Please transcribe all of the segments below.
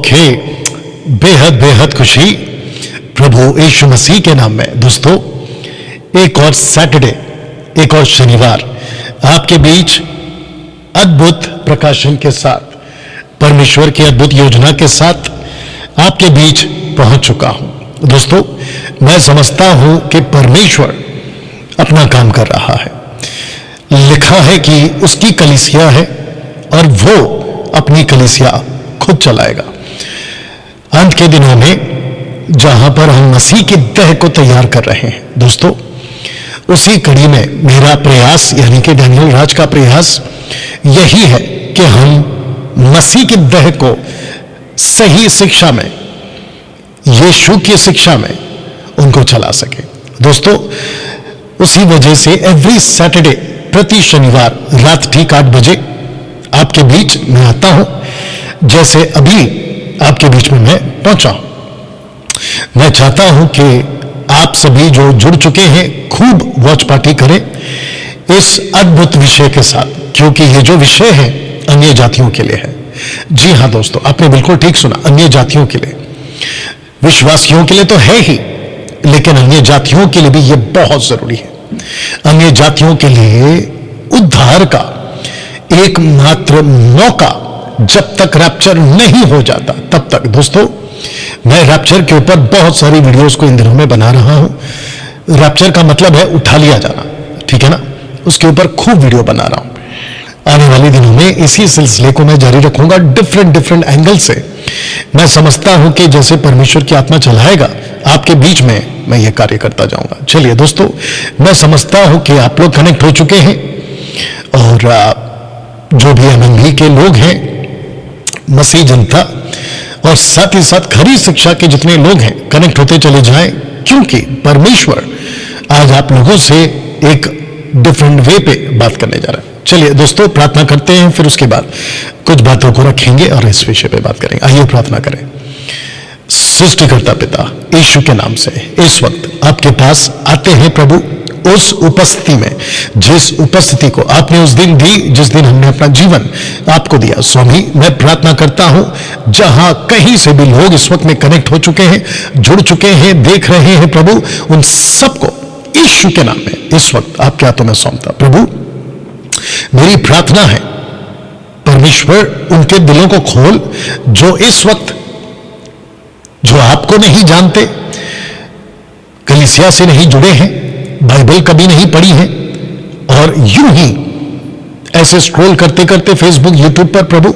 Okay, बेहद बेहद खुशी प्रभु यीशु मसीह के नाम में। दोस्तों, एक और सैटरडे, एक और शनिवार आपके बीच अद्भुत प्रकाशन के साथ, परमेश्वर की अद्भुत योजना के साथ आपके बीच पहुंच चुका हूं। दोस्तों, मैं समझता हूं कि परमेश्वर अपना काम कर रहा है। लिखा है कि उसकी कलीसिया है और वो अपनी कलीसिया खुद चलाएगा। अंत के दिनों में जहां पर हम मसीह की देह को तैयार कर रहे हैं, दोस्तों, उसी कड़ी में मेरा प्रयास यानी कि डैनियल राज का प्रयास यही है कि हम मसीह की देह को सही शिक्षा में, यीशु की शिक्षा में उनको चला सके। दोस्तों, उसी वजह से एवरी सैटरडे, प्रति शनिवार रात ठीक 8 बजे आपके बीच मैं आता हूं। जैसे अभी आपके बीच में मैं पहुंचा हूं। मैं चाहता हूं कि आप सभी जो जुड़ चुके हैं खूब वॉच पार्टी करें इस अद्भुत विषय के साथ, क्योंकि ये जो विषय है अन्य जातियों के लिए है। जी हां दोस्तों, आपने बिल्कुल ठीक सुना, अन्य जातियों के लिए। विश्वासियों के लिए तो है ही, लेकिन अन्य जातियों के लिए भी ये बहुत जरूरी है। अन्य जातियों के लिए उद्धार का एकमात्र मौका जब तक रैप्चर नहीं हो जाता तब तक। दोस्तों, मैं रैप्चर के ऊपर बहुत सारी वीडियोस को इन दिनों में बना रहा हूं। रैप्चर का मतलब है उठा लिया जाना, ठीक है ना। उसके ऊपर खूब वीडियो बना रहा हूं। आने वाले दिनों में इसी सिलसिले को मैं जारी रखूंगा डिफरेंट एंगल से। मैं समझता हूं कि जैसे परमेश्वर की आत्मा चलाएगा आपके बीच में, मैं ये कार्य करता जाऊंगा। चलिए दोस्तों, मैं समझता हूं कि आप लोग कनेक्ट हो चुके हैं और जो भी MMV के लोग हैं, मसीह जनता और साथ ही साथ खरी शिक्षा के जितने लोग हैं, कनेक्ट होते चले जाएं, क्योंकि परमेश्वर आज आप लोगों से एक डिफरेंट वे पे बात करने जा रहा है। चलिए दोस्तों, प्रार्थना करते हैं, फिर उसके बाद कुछ बातों को रखेंगे और इस विषय पे बात करेंगे। आइए प्रार्थना करें। सृष्टिकर्ता पिता, यीशु के नाम से इस वक्त आपके पास आते हैं प्रभु, उस उपस्थिति में, जिस उपस्थिति को आपने उस दिन दी जिस दिन हमने अपना जीवन आपको दिया। स्वामी, मैं प्रार्थना करता हूं जहां कहीं से भी लोग इस वक्त में कनेक्ट हो चुके हैं, जुड़ चुके हैं, देख रहे हैं प्रभु, उन सबको यीशु के नाम में इस वक्त आपके हाथों में सौंपता। प्रभु, मेरी प्रार्थना है परमेश्वर उनके दिलों को खोल जो इस वक्त, जो आपको नहीं जानते, कलीसिया से नहीं जुड़े हैं, बाइबल कभी नहीं पढ़ी है और यूं ही ऐसे स्क्रॉल करते करते फेसबुक, यूट्यूब पर प्रभु,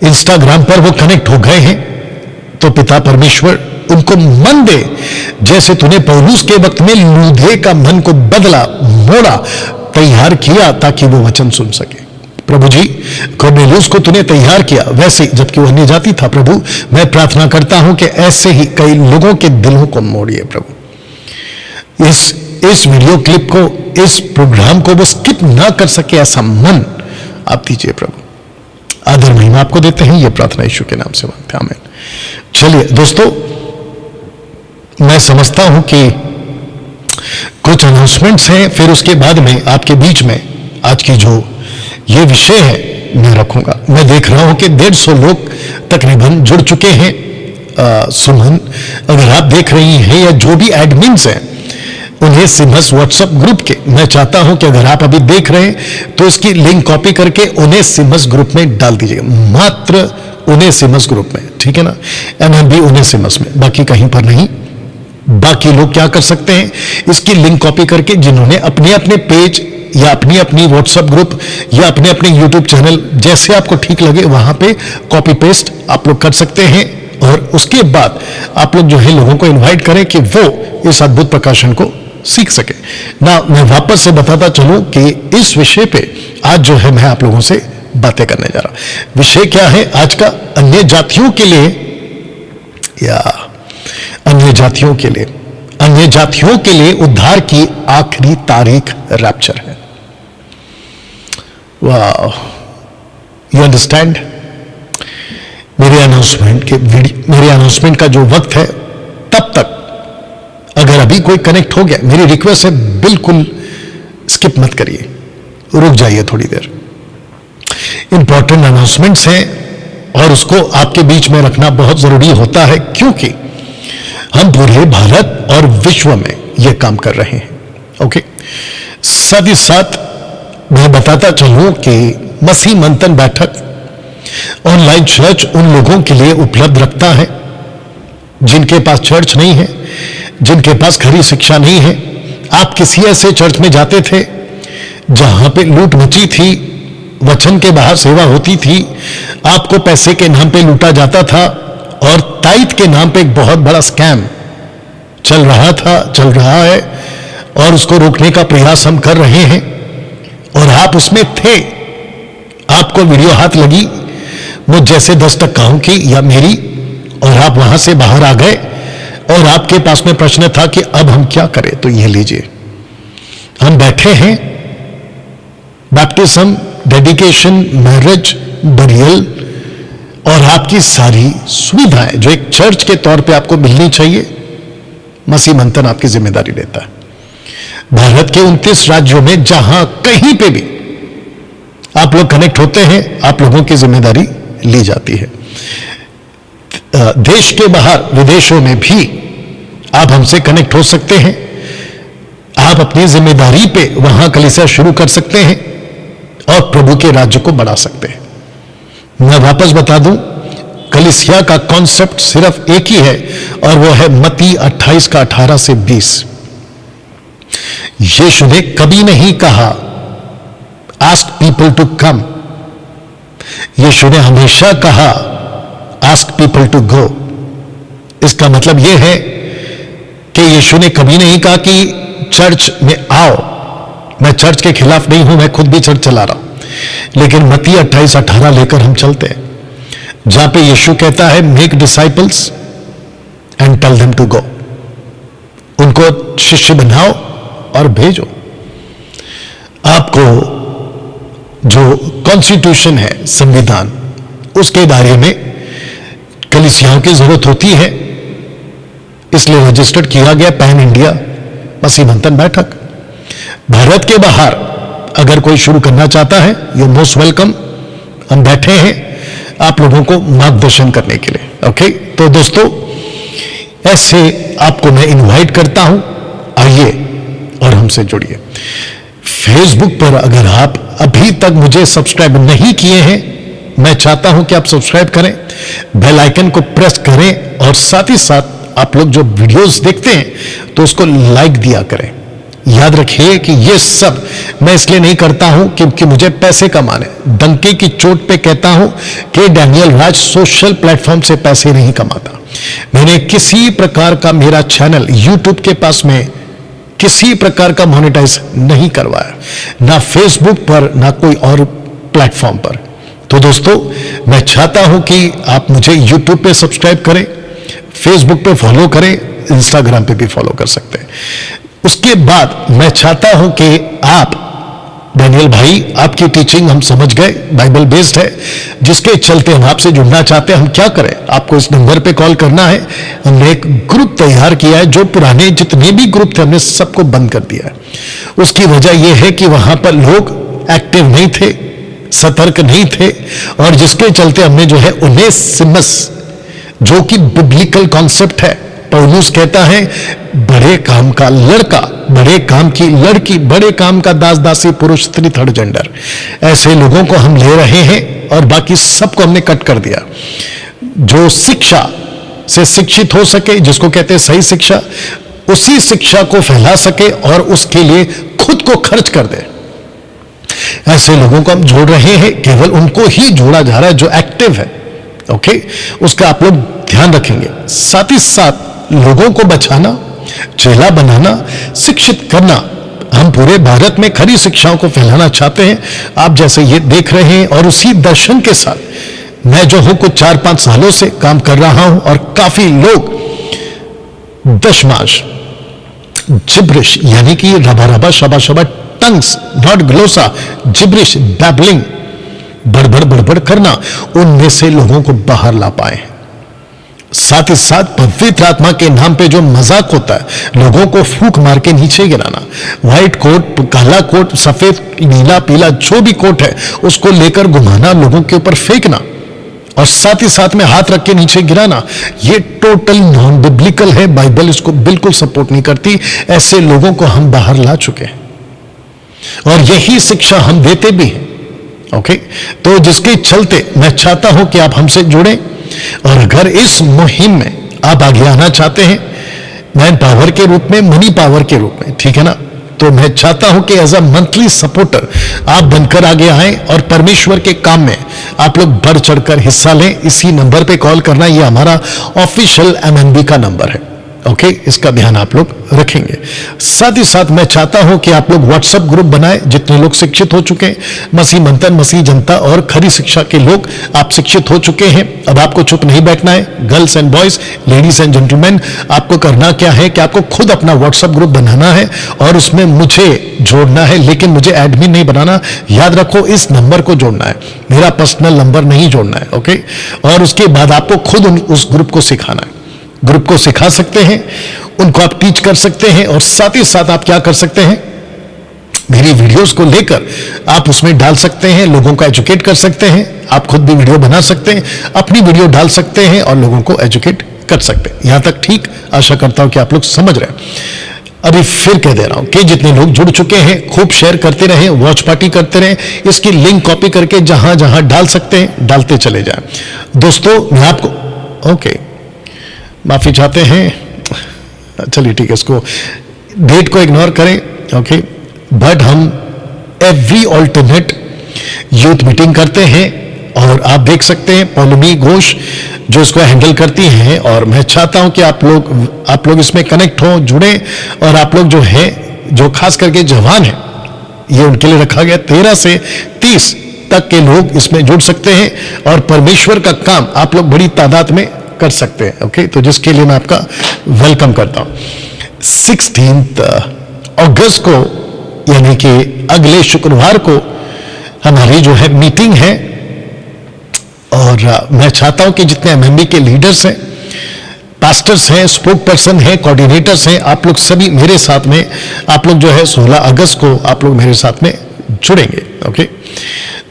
इंस्टाग्राम पर वो कनेक्ट हो गए हैं। तो पिता परमेश्वर उनको मन दे, जैसे तूने पौलुस के वक्त में लूधे का मन को बदला, मोड़ा, तैयार किया ताकि वो वचन सुन सके। प्रभु जी, कुरनेलियुस को तूने तैयार किया, वैसे जबकि वो अन्य जाति था प्रभु, मैं प्रार्थना करता हूं कि ऐसे ही कई लोगों के दिलों को मोड़िए प्रभु। इस वीडियो क्लिप को, इस प्रोग्राम को वो स्किप ना कर सके, ऐसा मन आप दीजिए प्रभु। आदर महिमा आपको देते हैं, ये प्रार्थना यीशु के नाम से मांगते हैं, आमीन। चलिए दोस्तों, मैं समझता हूं कि कुछ अनाउंसमेंट्स हैं, फिर उसके बाद में आपके बीच में आज की जो ये विषय है मैं रखूंगा। मैं देख रहा हूं कि 150 लोग तकरीबन जुड़ चुके हैं। सुमन, अगर आप देख रही हैं या जो भी एडमिन्स हैं उन्हें सिमस व्हाट्सएप ग्रुप के, मैं चाहता हूं कि अगर आप अभी देख रहे हैं तो इसकी लिंक कॉपी करके उन्हें सिमस ग्रुप में डाल दीजिएगा, मात्र उन्हें सिमस ग्रुप में, ठीक है ना। MMV उन्हें सिमस में, बाकी कहीं पर नहीं। बाकी लोग क्या कर सकते हैं, इसकी लिंक कॉपी करके जिन्होंने अपने अपने पेज या अपनी अपनी व्हाट्सएप ग्रुप या अपने अपने यूट्यूब चैनल, जैसे आपको ठीक लगे वहां पे कॉपी पेस्ट आप लोग कर सकते हैं। और उसके बाद आप लोग जो है लोगों को इन्वाइट करें कि वो इस अद्भुत प्रकाशन को सीख सके ना। मैं वापस से बताता चलूं कि इस विषय पे आज जो है मैं आप लोगों से बातें करने जा रहा हूं। विषय क्या है आज का? अन्य जातियों के लिए, या अन्य जातियों के लिए, अन्य जातियों के लिए उद्धार की आखिरी तारीख रैप्चर है। वाह, यू अंडरस्टैंड? मेरे अनाउंसमेंट का जो वक्त है तब तक अगर अभी कोई कनेक्ट हो गया, मेरी रिक्वेस्ट है बिल्कुल स्किप मत करिए, रुक जाइए थोड़ी देर। इंपॉर्टेंट अनाउंसमेंट्स हैं और उसको आपके बीच में रखना बहुत जरूरी होता है, क्योंकि हम पूरे भारत और विश्व में यह काम कर रहे हैं। ओके, साथ ही साथ मैं बताता चलूं कि मसीह मंथन बैठक ऑनलाइन चर्च उन लोगों के लिए उपलब्ध रखता है जिनके पास चर्च नहीं है, जिनके पास खरी शिक्षा नहीं है। आप किसी ऐसे चर्च में जाते थे जहां पे लूट मची थी, वचन के बाहर सेवा होती थी, आपको पैसे के नाम पे लूटा जाता था और ताइद के नाम पे एक बहुत बड़ा स्कैम चल रहा था, चल रहा है, और उसको रोकने का प्रयास हम कर रहे हैं। और आप उसमें थे, आपको वीडियो हाथ लगी मुझ जैसे 10 टक्काओं की या मेरी, और आप वहां से बाहर आ गए और आपके पास में प्रश्न था कि अब हम क्या करें। तो ये लीजिए, हम बैठे हैं बैप्टिज्म, डेडिकेशन, मैरिज, बरियल और आपकी सारी सुविधाएं जो एक चर्च के तौर पे आपको मिलनी चाहिए, मसीह मंथन आपकी जिम्मेदारी लेता है। भारत के 29 राज्यों में जहां कहीं पे भी आप लोग कनेक्ट होते हैं, आप लोगों की जिम्मेदारी ली जाती है। देश के बाहर विदेशों में भी आप हमसे कनेक्ट हो सकते हैं। आप अपनी जिम्मेदारी पे वहां कलीसिया शुरू कर सकते हैं और प्रभु के राज्य को बढ़ा सकते हैं। मैं वापस बता दूं, कलीसिया का कॉन्सेप्ट सिर्फ एक ही है और वो है मत्ती 28 का 18 से 20। यीशु ने कभी नहीं कहा आस्क पीपल टू कम, यीशु ने हमेशा कहा आस्क पीपल टू गो। इसका मतलब यह है कि यीशु ने कभी नहीं कहा कि चर्च में आओ। मैं चर्च के खिलाफ नहीं हूं, मैं खुद भी चर्च चला रहा हूं, लेकिन मत्ती 28-18 लेकर हम चलते हैं, जहां पे यीशु कहता है make disciples and tell them to go. उनको शिष्य बनाओ और भेजो। आपको जो कॉन्स्टिट्यूशन है, संविधान, उसके दायरे में कलीसियाओं की जरूरत होती है, इसलिए रजिस्टर्ड किया गया पैन इंडिया मसीह मंथन बैठक। भारत के बाहर अगर कोई शुरू करना चाहता है, यू मोस्ट वेलकम। हम बैठे हैं आप लोगों को मार्गदर्शन करने के लिए। ओके, तो दोस्तों ऐसे आपको मैं इनवाइट करता हूं, आइए और हमसे जुड़िए। फेसबुक पर अगर आप अभी तक मुझे सब्सक्राइब नहीं किए हैं, मैं चाहता हूं कि आप सब्सक्राइब करें, बेल आइकन को प्रेस करें और साथ ही साथ आप लोग जो वीडियोस देखते हैं तो उसको लाइक दिया करें। याद रखिए कि ये सब मैं इसलिए नहीं करता हूं क्योंकि मुझे पैसे कमाने, डंके की चोट पे कहता हूं कि डैनियल राज सोशल प्लेटफॉर्म से पैसे नहीं कमाता। मैंने किसी प्रकार का मेरा चैनल यूट्यूब के पास में किसी प्रकार का मोनेटाइज नहीं करवाया, ना फेसबुक पर ना कोई और प्लेटफॉर्म पर। तो दोस्तों मैं चाहता हूं कि आप मुझे यूट्यूब पे सब्सक्राइब करें, फेसबुक पे फॉलो करें, इंस्टाग्राम पे भी फॉलो कर सकते हैं। उसके बाद मैं चाहता हूं कि आप, डैनियल भाई आपकी टीचिंग हम समझ गए, बाइबल बेस्ड है, जिसके चलते हम आपसे जुड़ना चाहते हैं। हम क्या करें, आपको इस नंबर पे कॉल करना है। हमने एक ग्रुप तैयार किया है, जो पुराने जितने भी ग्रुप थे हमने सबको बंद कर दिया है। उसकी वजह यह है कि वहां पर लोग एक्टिव नहीं थे, सतर्क नहीं थे, और जिसके चलते हमने जो है ओनेसिमस, जो कि बिब्लिकल कॉन्सेप्ट है, पौलुस कहता है बड़े काम का लड़का, बड़े काम की लड़की, बड़े काम का दास दासी, पुरुष स्त्री, थर्ड जेंडर, ऐसे लोगों को हम ले रहे हैं और बाकी सबको हमने कट कर दिया। जो शिक्षा से शिक्षित हो सके, जिसको कहते हैं सही शिक्षा, उसी शिक्षा को फैला सके और उसके लिए खुद को खर्च कर दे, ऐसे लोगों को हम जोड़ रहे हैं। केवल उनको ही जोड़ा जा रहा है जो एक्टिव है। ओके, उसका आप लोग ध्यान रखेंगे। साथ ही साथ लोगों को बचाना, चेला बनाना, शिक्षित करना, हम पूरे भारत में खरी शिक्षाओं को फैलाना चाहते हैं। आप जैसे ये देख रहे हैं, और उसी दर्शन के साथ मैं जो हूं कुछ 4-5 सालों से काम कर रहा हूं, और काफी लोग दशमाश, जिब्रिश यानी कि रबा रबा Shaba Shaba, tongues not ग्लोसा, gibberish babbling, बड़बड़ बड़बड़ करना, उनमें से लोगों को बाहर ला पाए। साथ ही साथ पवित्र आत्मा के नाम पे जो मजाक होता है, लोगों को फूंक मार के नीचे गिराना, व्हाइट कोट, काला कोट, सफेद, नीला, पीला, जो भी कोट है उसको लेकर घुमाना, लोगों के ऊपर फेंकना, और साथ ही साथ में हाथ रख के नीचे गिराना, ये टोटल नॉन बिब्लिकल है। बाइबल इसको बिल्कुल सपोर्ट नहीं करती। ऐसे लोगों को हम बाहर ला चुके हैं और यही शिक्षा हम देते भी हैं। ओके, तो जिसके चलते मैं चाहता हूं कि आप हमसे जुड़ें, और अगर इस मुहिम में आप आगे आना चाहते हैं मैन पावर के रूप में, मनी पावर के रूप में, ठीक है ना, तो मैं चाहता हूं कि एज अ मंथली सपोर्टर आप बनकर आगे आएं और परमेश्वर के काम में आप लोग बढ़ चढ़कर हिस्सा लें। इसी नंबर पे कॉल करना, ये हमारा ऑफिशियल MNB का नंबर है। ओके, इसका ध्यान आप लोग रखेंगे। साथ ही साथ मैं चाहता हूं कि आप लोग व्हाट्सएप ग्रुप बनाएं। जितने लोग शिक्षित हो चुके हैं, मसीह मंथन, मसीह जनता और खरी शिक्षा के लोग, आप शिक्षित हो चुके हैं। अब आपको चुप नहीं बैठना है। Girls and boys, ladies and gentleman, आपको करना क्या है कि आपको खुद अपना व्हाट्सएप ग्रुप बनाना है और उसमें मुझे जोड़ना है, लेकिन मुझे एडमिन नहीं बनाना। याद रखो, इस नंबर को जोड़ना है, मेरा पर्सनल नंबर नहीं जोड़ना है। ओके, और उसके बाद आपको खुद उस ग्रुप को सिखाना है। ग्रुप को सिखा सकते हैं, उनको आप टीच कर सकते हैं, और साथ ही साथ आप क्या कर सकते हैं, मेरी वीडियोस को लेकर आप उसमें डाल सकते हैं, लोगों को एजुकेट कर सकते हैं। आप खुद भी वीडियो बना सकते हैं, अपनी वीडियो डाल सकते हैं और लोगों को एजुकेट कर सकते हैं। यहां तक ठीक? आशा करता हूं कि आप लोग समझ रहे हैं। अभी फिर कह दे रहा हूं कि जितने लोग जुड़ चुके हैं खूब शेयर करते रहें, वॉच पार्टी करते रहें, इसकी लिंक कॉपी करके जहां जहां डाल सकते हैं डालते चले जाएं। दोस्तों मैं आपको माफी चाहते हैं, चलिए ठीक है, इसको डेट को इग्नोर करें। ओके, बट हम एवरी ऑल्टरनेट यूथ मीटिंग करते हैं और आप देख सकते हैं पौलमी घोष जो इसको हैंडल करती हैं, और मैं चाहता हूं कि आप लोग इसमें कनेक्ट हो, जुड़े, और आप लोग जो है, जो खास करके जवान हैं, ये उनके लिए रखा गया 13 से 30 तक के लोग इसमें जुड़ सकते हैं और परमेश्वर का काम आप लोग बड़ी तादाद में कर सकते हैं। ओके, तो जिसके लिए मैं आपका वेलकम करता हूं। 16 अगस्त को यानी कि अगले शुक्रवार को हमारी जो है मीटिंग है, और मैं चाहता हूं कि जितने MNB के लीडर्स हैं, पास्टर्स हैं, स्पोक पर्सन हैं, कोऑर्डिनेटर्स हैं, आप लोग सभी मेरे साथ में, आप लोग जो है 16 अगस्त को आप लोग मेरे साथ में जुड़ेंगे। ओके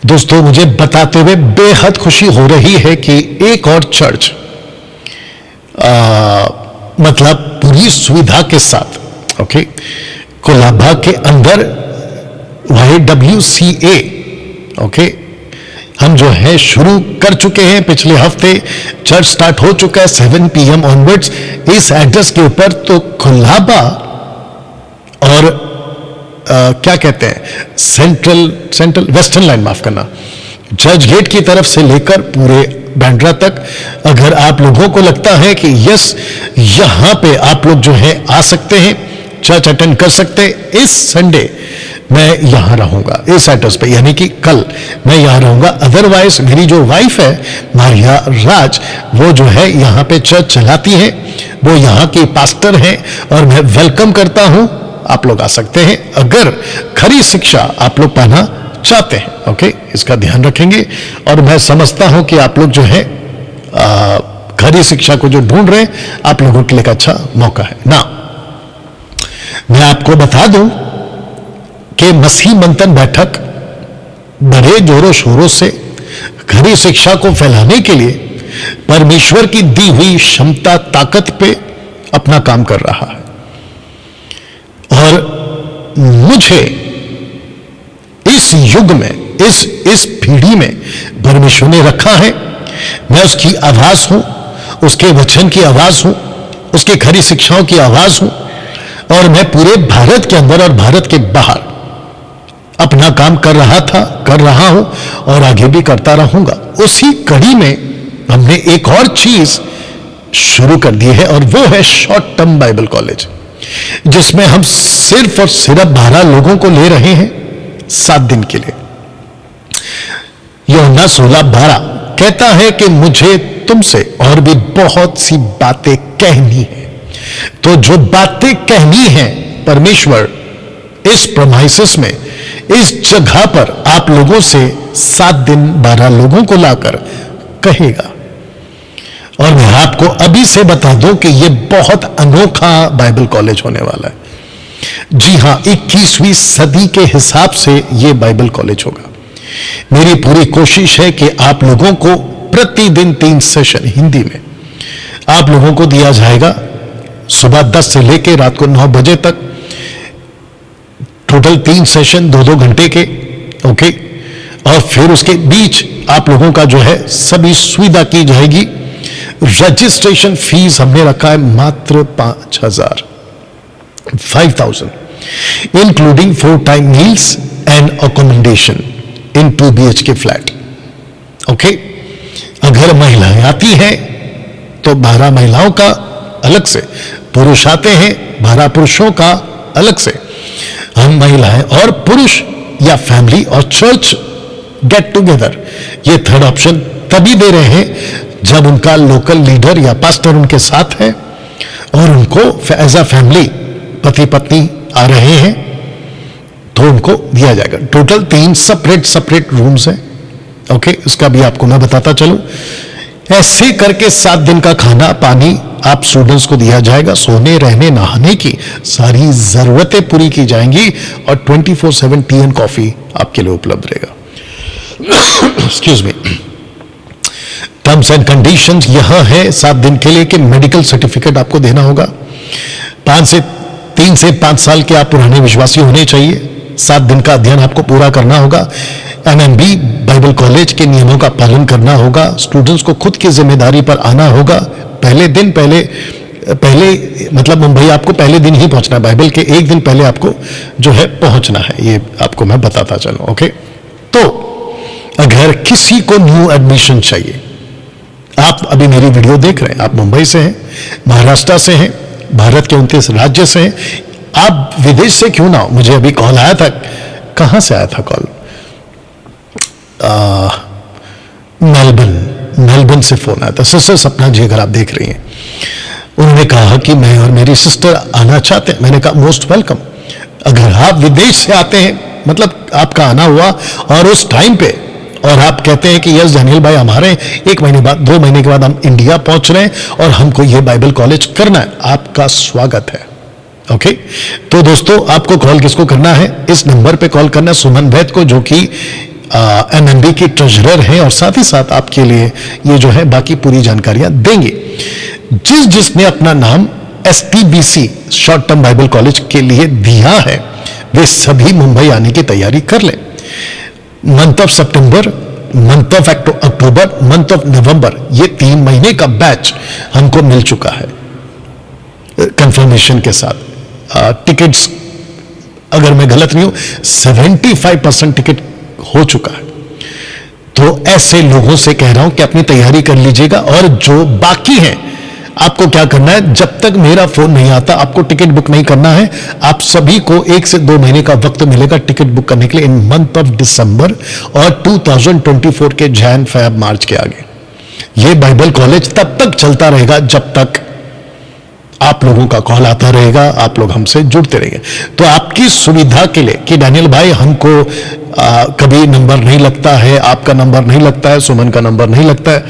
दोस्तों, मुझे बताते हुए बेहद खुशी हो रही है कि एक और चर्च मतलब पूरी सुविधा के साथ, ओके, कोलाबा के अंदर YWCA, ओके, हम जो है शुरू कर चुके हैं। पिछले हफ्ते चर्च स्टार्ट हो चुका है 7 PM ऑनवर्ड्स इस एड्रेस के ऊपर। तो कोलाबा और क्या कहते हैं, सेंट्रल वेस्टर्न लाइन, माफ करना, चर्च गेट की तरफ से लेकर पूरे बैंड्रा तक, अगर आप लोगों को लगता है कि यस यहां पे आप लोग जो है आ सकते हैं, चर्च अटेंड कर सकते हैं, इस संडे मैं यहां रहूंगा इस एड्रेस पे, यानी कि कल मैं यहां रहूंगा। अदरवाइज मेरी जो वाइफ है मारिया राज, वो जो है यहां पे चर्च चलाती है, वो यहां की पास्टर है, और मैं वेलकम करता हूं, आप लोग आ सकते हैं अगर खरी शिक्षा आप लोग पाना चाहते हैं। ओके, इसका ध्यान रखेंगे, और मैं समझता हूं कि आप लोग जो है खरी शिक्षा को जो ढूंढ रहे हैं, आप लोगों के लिए एक अच्छा मौका है ना। मैं आपको बता दूं कि मसीह मंथन बैठक बड़े जोरों शोरों से खरी शिक्षा को फैलाने के लिए परमेश्वर की दी हुई क्षमता, ताकत पे अपना काम कर रहा है, और मुझे इस युग में, इस पीढ़ी में परमेश्वर ने रखा है। मैं उसकी आवाज हूं, उसके वचन की आवाज हूं, उसके खरी शिक्षाओं की आवाज हूं, और मैं पूरे भारत के अंदर और भारत के बाहर अपना काम कर रहा था, कर रहा हूं, और आगे भी करता रहूंगा। उसी कड़ी में हमने एक और चीज शुरू कर दी है, और वो है शॉर्ट टर्म बाइबल कॉलेज, जिसमें हम सिर्फ और सिर्फ 12 लोगों को ले रहे हैं 7 दिन के लिए। यूहन्ना 16:12 कहता है कि मुझे तुमसे और भी बहुत सी बातें कहनी है। तो जो बातें कहनी है, परमेश्वर इस प्रमाइसिस में, इस जगह पर आप लोगों से 7 दिन 12 लोगों को लाकर कहेगा। और मैं आपको अभी से बता दूं कि यह बहुत अनोखा बाइबल कॉलेज होने वाला है। जी हां, 21वीं सदी के हिसाब से यह बाइबल कॉलेज होगा। मेरी पूरी कोशिश है कि आप लोगों को प्रतिदिन 3 सेशन हिंदी में आप लोगों को दिया जाएगा, सुबह 10 से लेकर रात को 9 बजे तक। टोटल 3 सेशन 2-2 घंटे के, ओके। और फिर उसके बीच आप लोगों का जो है सभी सुविधा की जाएगी। रजिस्ट्रेशन फीस हमने रखा है मात्र 5,000 including 4 time meals and accommodation in 2 BHK flat, okay. अगर महिलाएं आती हैं तो 12 महिलाओं का अलग से, पुरुष आते हैं 12 पुरुषों का अलग से। हम महिलाएं और पुरुष या फैमिली और चर्च गेट टुगेदर, ये थर्ड ऑप्शन तभी दे रहे हैं जब उनका लोकल लीडर या पास्टर उनके साथ है और उनको एज अ फैमिली पति पत्नी आ रहे हैं तो उनको दिया जाएगा। टोटल 3 सेपरेट रूम्स हैं, ओके। उसका भी आपको मैं बताता चलूं। ऐसे करके 7 दिन का खाना पानी आप स्टूडेंट्स को दिया जाएगा, सोने रहने नहाने की सारी जरूरतें पूरी की जाएंगी और 24/7 टी एंड कॉफी आपके लिए उपलब्ध रहेगा। Excuse me. Terms and conditions यह है 7 दिन के लिए कि मेडिकल सर्टिफिकेट आपको देना होगा, 3 से 5 साल के आप पुराने विश्वासी होने चाहिए, 7 दिन का अध्ययन आपको पूरा करना होगा, MMB बाइबल कॉलेज के नियमों का पालन करना होगा, स्टूडेंट्स को खुद की जिम्मेदारी पर आना होगा। पहले मतलब मुंबई आपको पहले दिन ही पहुंचना है, बाइबल के 1 दिन पहले आपको जो है पहुंचना है, ये आपको मैं बताता चलूं, ओके। तो अगर किसी को न्यू एडमिशन चाहिए, आप अभी मेरी वीडियो देख रहे हैं, आप मुंबई से हैं, महाराष्ट्र से हैं, भारत के 29 राज्य से हैं, आप विदेश से क्यों ना हो, मुझे अभी कॉल आया था, कहां से आया था कॉल, मेलबर्न से फोन आया था। सिस्टर सपना जी अगर आप देख रही हैं, उन्होंने कहा कि मैं और मेरी सिस्टर आना चाहते हैं। मैंने कहा मोस्ट वेलकम। अगर आप विदेश से आते हैं, मतलब आपका आना हुआ और उस टाइम पे, और आप कहते हैं कि यस डैनियल भाई हमारे 1 महीने बाद 2 महीने के बाद हम इंडिया पहुंच रहे हैं और हमको ये बाइबल कॉलेज करना है, आपका स्वागत है, ओके। तो दोस्तों आपको कॉल किसको करना है, इस नंबर पे कॉल करना है सुमन वैद को, जो कि MMB की ट्रेजरर हैं और साथ ही साथ आपके लिए ये जो है बाकी पूरी जानकारियां देंगे। जिसने अपना नाम STBC short term Bible college के लिए दिया है वे सभी मुंबई आने की तैयारी कर लें। Month of September, month of October, month of November, ये 3 महीने का बैच हमको मिल चुका है कंफर्मेशन के साथ। टिकट्स अगर मैं गलत नहीं हूं 75% टिकट हो चुका है। तो ऐसे लोगों से कह रहा हूं कि अपनी तैयारी कर लीजिएगा। और जो बाकी हैं, आपको क्या करना है, जब तक मेरा फोन नहीं आता आपको टिकट बुक नहीं करना है। आप सभी को 1 से 2 महीने का वक्त मिलेगा टिकट बुक करने के लिए इन मंथ ऑफ दिसंबर और 2024 के जैन फेब मार्च के आगे। यह बाइबल कॉलेज तब तक चलता रहेगा जब तक आप लोगों का कॉल आता रहेगा, आप लोग हमसे जुड़ते रहेंगे। तो आपकी सुविधा के लिए कि डैनियल भाई हमको कभी नंबर नहीं लगता है, आपका नंबर नहीं लगता है, सुमन का नंबर नहीं लगता है,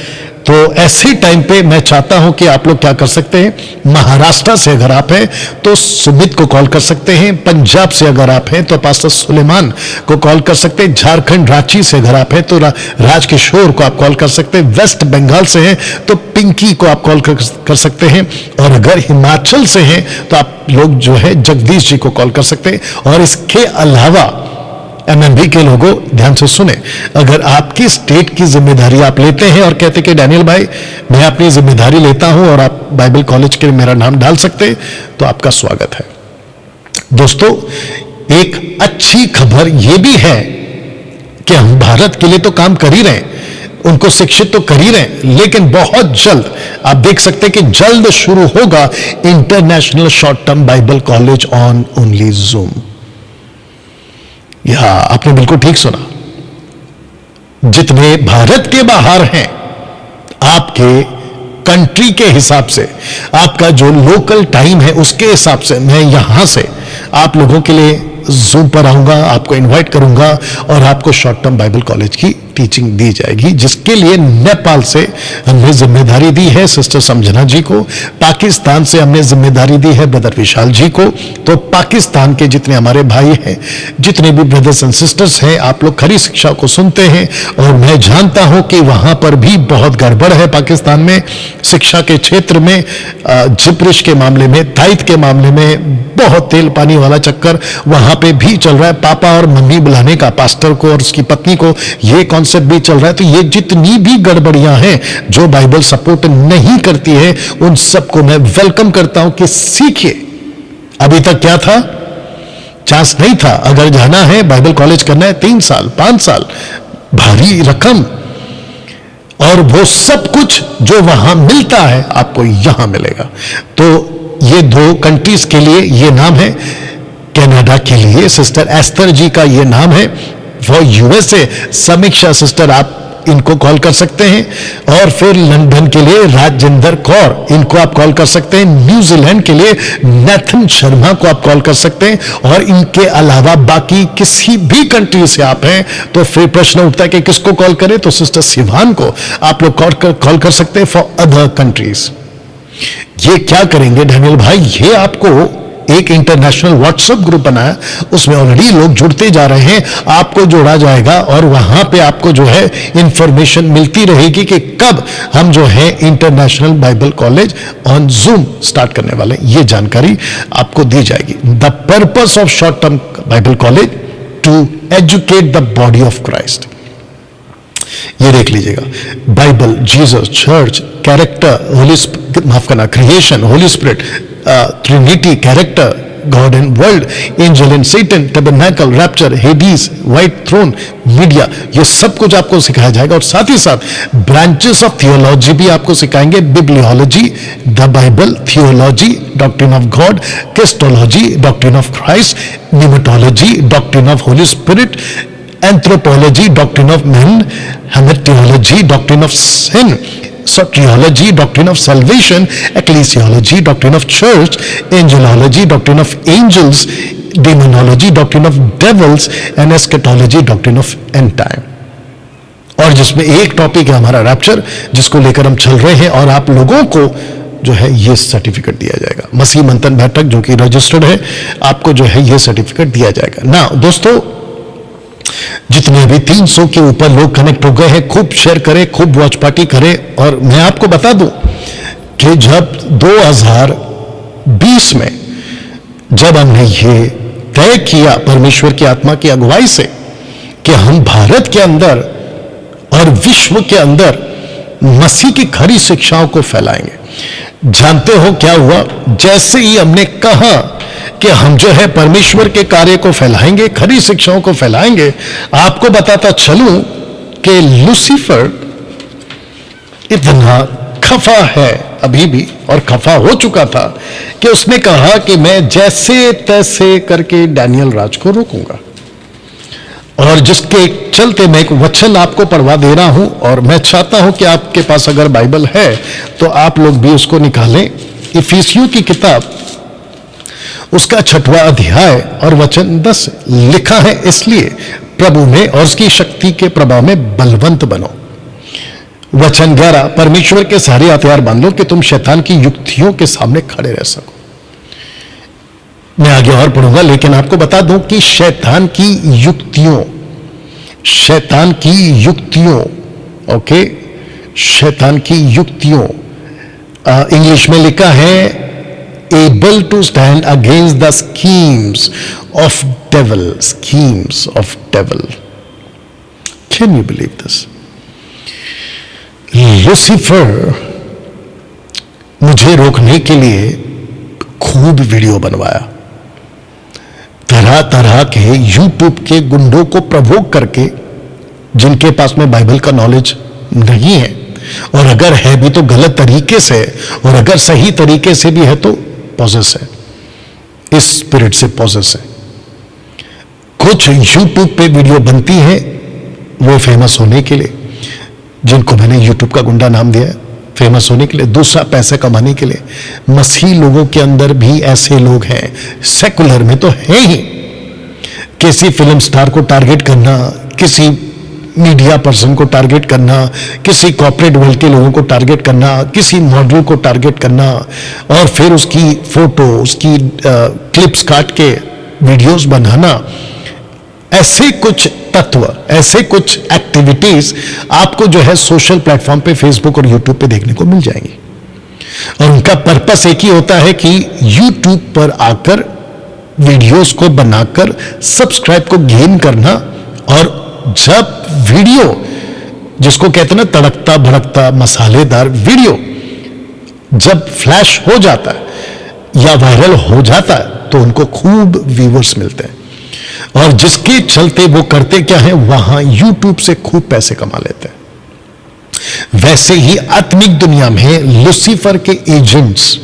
तो ऐसे टाइम पे मैं चाहता हूं कि आप लोग क्या कर सकते हैं, महाराष्ट्र से अगर आप हैं तो सुमित को कॉल कर सकते हैं, पंजाब से अगर आप हैं तो पास्टर सुलेमान को कॉल कर सकते हैं, झारखंड रांची से अगर आप हैं तो राजकिशोर को आप कॉल कर सकते हैं, वेस्ट बंगाल से हैं तो पिंकी को आप कॉल कर सकते हैं, और अगर हिमाचल से हैं तो आप लोग जो है जगदीश जी को कॉल कर सकते हैं। और इसके अलावा MMB के लोगों ध्यान से सुने, अगर आपकी स्टेट की जिम्मेदारी आप लेते हैं और कहते कि डैनियल भाई मैं अपनी जिम्मेदारी लेता हूं और आप बाइबल कॉलेज के लिए मेरा नाम डाल सकते हैं, तो आपका स्वागत है। दोस्तों एक अच्छी खबर यह भी है कि हम भारत के लिए तो काम कर ही रहे हैं, उनको शिक्षित तो कर ही रहे हैं, लेकिन बहुत जल्द आप देख सकते हैं कि जल्द शुरू होगा international short term Bible college on only zoom. या आपने बिल्कुल ठीक सुना, जितने भारत के बाहर हैं आपके कंट्री के हिसाब से, आपका जो लोकल टाइम है उसके हिसाब से मैं यहां से आप लोगों के लिए जूम पर आऊंगा, आपको इनवाइट करूंगा और आपको शॉर्ट टर्म बाइबल कॉलेज की टीचिंग दी जाएगी, जिसके लिए नेपाल से हमने जिम्मेदारी दी है सिस्टर समझना जी को, पाकिस्तान से हमने जिम्मेदारी दी है ब्रदर विशाल जी को। तो पाकिस्तान के जितने हमारे भाई हैं, जितने भी ब्रदर्स एंड सिस्टर्स हैं, आप लोग खरी शिक्षा को सुनते हैं और मैं जानता हूं कि वहां पर भी बहुत गड़बड़ है पाकिस्तान में, शिक्षा के क्षेत्र में, जिब्रिश के मामले में, ताइद के मामले में बहुत तेल पानी वाला चक्कर वहां पे भी चल रहा है। पापा और मम्मी बुलाने का पास्टर को और उसकी पत्नी को, ये कॉन्सेप्ट भी चल रहा है। तो ये जितनी भी गड़बड़ियां हैं जो बाइबल सपोर्ट नहीं करती है, उन सबको मैं वेलकम करता हूं कि सीखिए। अभी तक क्या था, चांस नहीं था। अगर जाना है बाइबल कॉलेज करना है 3 साल 5 साल, भारी रकम, और वो सब कुछ जो वहां मिलता है आपको यहां मिलेगा। तो ये 2 कंट्रीज के लिए ये नाम है, कनाडा के लिए सिस्टर एस्तर जी का ये नाम है, फॉर यूएसए समीक्षा सिस्टर आप इनको कॉल कर सकते हैं, और फिर लंदन के लिए राजेंद्र कौर, इनको आप कॉल कर सकते हैं। न्यूजीलैंड के लिए नेथन शर्मा को आप कॉल कर सकते हैं, और इनके अलावा बाकी किसी भी कंट्री से आप हैं तो फिर प्रश्न उठता है कि किसको कॉल करें, तो सिस्टर सिवान को आप लोग कॉल कर सकते हैं फॉर अदर कंट्रीज। ये क्या करेंगे डैनियल भाई, ये आपको एक इंटरनेशनल व्हाट्सएप ग्रुप बनाया, उसमें ऑलरेडी लोग जुड़ते जा रहे हैं, आपको जोड़ा जाएगा और वहां पे आपको जो है इंफॉर्मेशन मिलती रहेगी कि कब हम जो है international Bible college on Zoom start करने वाले हैं। ये जानकारी आपको दी जाएगी। The purpose of short term Bible college to educate the body of Christ. ये देख लीजिएगा, Bible, Jesus, church, character, holy, माफ करना, creation, Holy Spirit, Trinity, character, God and world, angel and Satan, tabernacle, rapture, Hades, white throne, media, ये सब कुछ आपको सिखाया जाएगा। और साथ ही साथ ब्रांचेस ऑफ थियोलॉजी भी आपको सिखाएंगे, bibliology, the Bible, theology, doctrine of God, Christology, doctrine of Christ, pneumatology, doctrine of Holy Spirit, anthropology, doctrine of man, hamartiology, doctrine of sin, soteriology, doctrine of salvation, ecclesiology, doctrine of church, angelology, doctrine of angels, demonology, doctrine of devils, and eschatology, doctrine of end time। और जिसमें एक topic है हमारा rapture, जिसको लेकर हम चल रहे हैं, और आप लोगों को जो है ये सर्टिफिकेट दिया जाएगा। मसीह मंथन बैठक जो कि रजिस्टर्ड है, आपको जो है ये सर्टिफिकेट दिया जाएगा ना। दोस्तों, जितने भी 300 के ऊपर लोग कनेक्ट हो गए हैं, खूब शेयर करें, खूब वॉच पार्टी करें। और मैं आपको बता दूं कि जब 2020 में जब हमने ये तय किया परमेश्वर की आत्मा की अगुवाई से कि हम भारत के अंदर और विश्व के अंदर मसीह की खरी शिक्षाओं को फैलाएंगे, जानते हो क्या हुआ? जैसे ही हमने कहा कि हम जो है परमेश्वर के कार्य को फैलाएंगे, खरी शिक्षाओं को फैलाएंगे, आपको बताता चलूं कि लूसीफर इतना खफा है अभी भी, और खफा हो चुका था कि उसने कहा कि मैं जैसे तैसे करके डैनियल राज को रोकूंगा। और जिसके चलते मैं एक वचन आपको पढ़वा दे रहा हूं, और मैं चाहता हूं कि आपके पास अगर बाइबल है तो आप लोग भी उसको निकालें। इफिसियों की किताब, उसका 6वां अध्याय और वचन 10 लिखा है, इसलिए प्रभु में और उसकी शक्ति के प्रभाव में बलवंत बनो। वचन 11, परमेश्वर के सारे हथियार बांध लो कि तुम शैतान की युक्तियों के सामने खड़े रह सको। मैं आगे और पढ़ूंगा, लेकिन आपको बता दूं कि शैतान की युक्तियों, ओके, शैतान की युक्तियों, इंग्लिश में लिखा है able to stand against the schemes of devil। Can you believe this? Lucifer मुझे रोकने के लिए खूब वीडियो बनवाया, तरह तरह के यूट्यूब के गुंडों को प्रवोक करके, जिनके पास में बाइबल का नॉलेज नहीं है, और अगर है भी तो गलत तरीके से, और अगर सही तरीके से भी है तो पॉजेस है, इस स्पिरिट से पॉजेस है। कुछ यूट्यूब पे वीडियो बनती है वो फेमस होने के लिए, जिनको मैंने यूट्यूब का गुंडा नाम दिया है, फेमस होने के लिए, दूसरा पैसे कमाने के लिए। मसीह लोगों के अंदर भी ऐसे लोग हैं, सेकुलर में तो है ही, किसी फिल्म स्टार को टारगेट करना, किसी मीडिया पर्सन को टारगेट करना, किसी कॉर्पोरेट वर्ल्ड के लोगों को टारगेट करना, किसी मॉडल को टारगेट करना और फिर उसकी फोटो, उसकी क्लिप्स काट के वीडियोस बनाना, ऐसे कुछ तत्व, ऐसे कुछ एक्टिविटीज आपको जो है सोशल प्लेटफॉर्म पे, फेसबुक और यूट्यूब पे देखने को मिल जाएंगी। और उनका पर्पस एक ही होता है कि यूट्यूब पर आकर वीडियोस को बनाकर सब्सक्राइब को गेन करना, और जब वीडियो, जिसको कहते हैं ना तड़कता भड़कता मसालेदार वीडियो, जब फ्लैश हो जाता है या वायरल हो जाता है तो उनको खूब व्यूअर्स मिलते हैं, और जिसके चलते वो करते क्या है, वहां यूट्यूब से खूब पैसे कमा लेते हैं। वैसे ही आत्मिक दुनिया में लूसीफर के एजेंट्स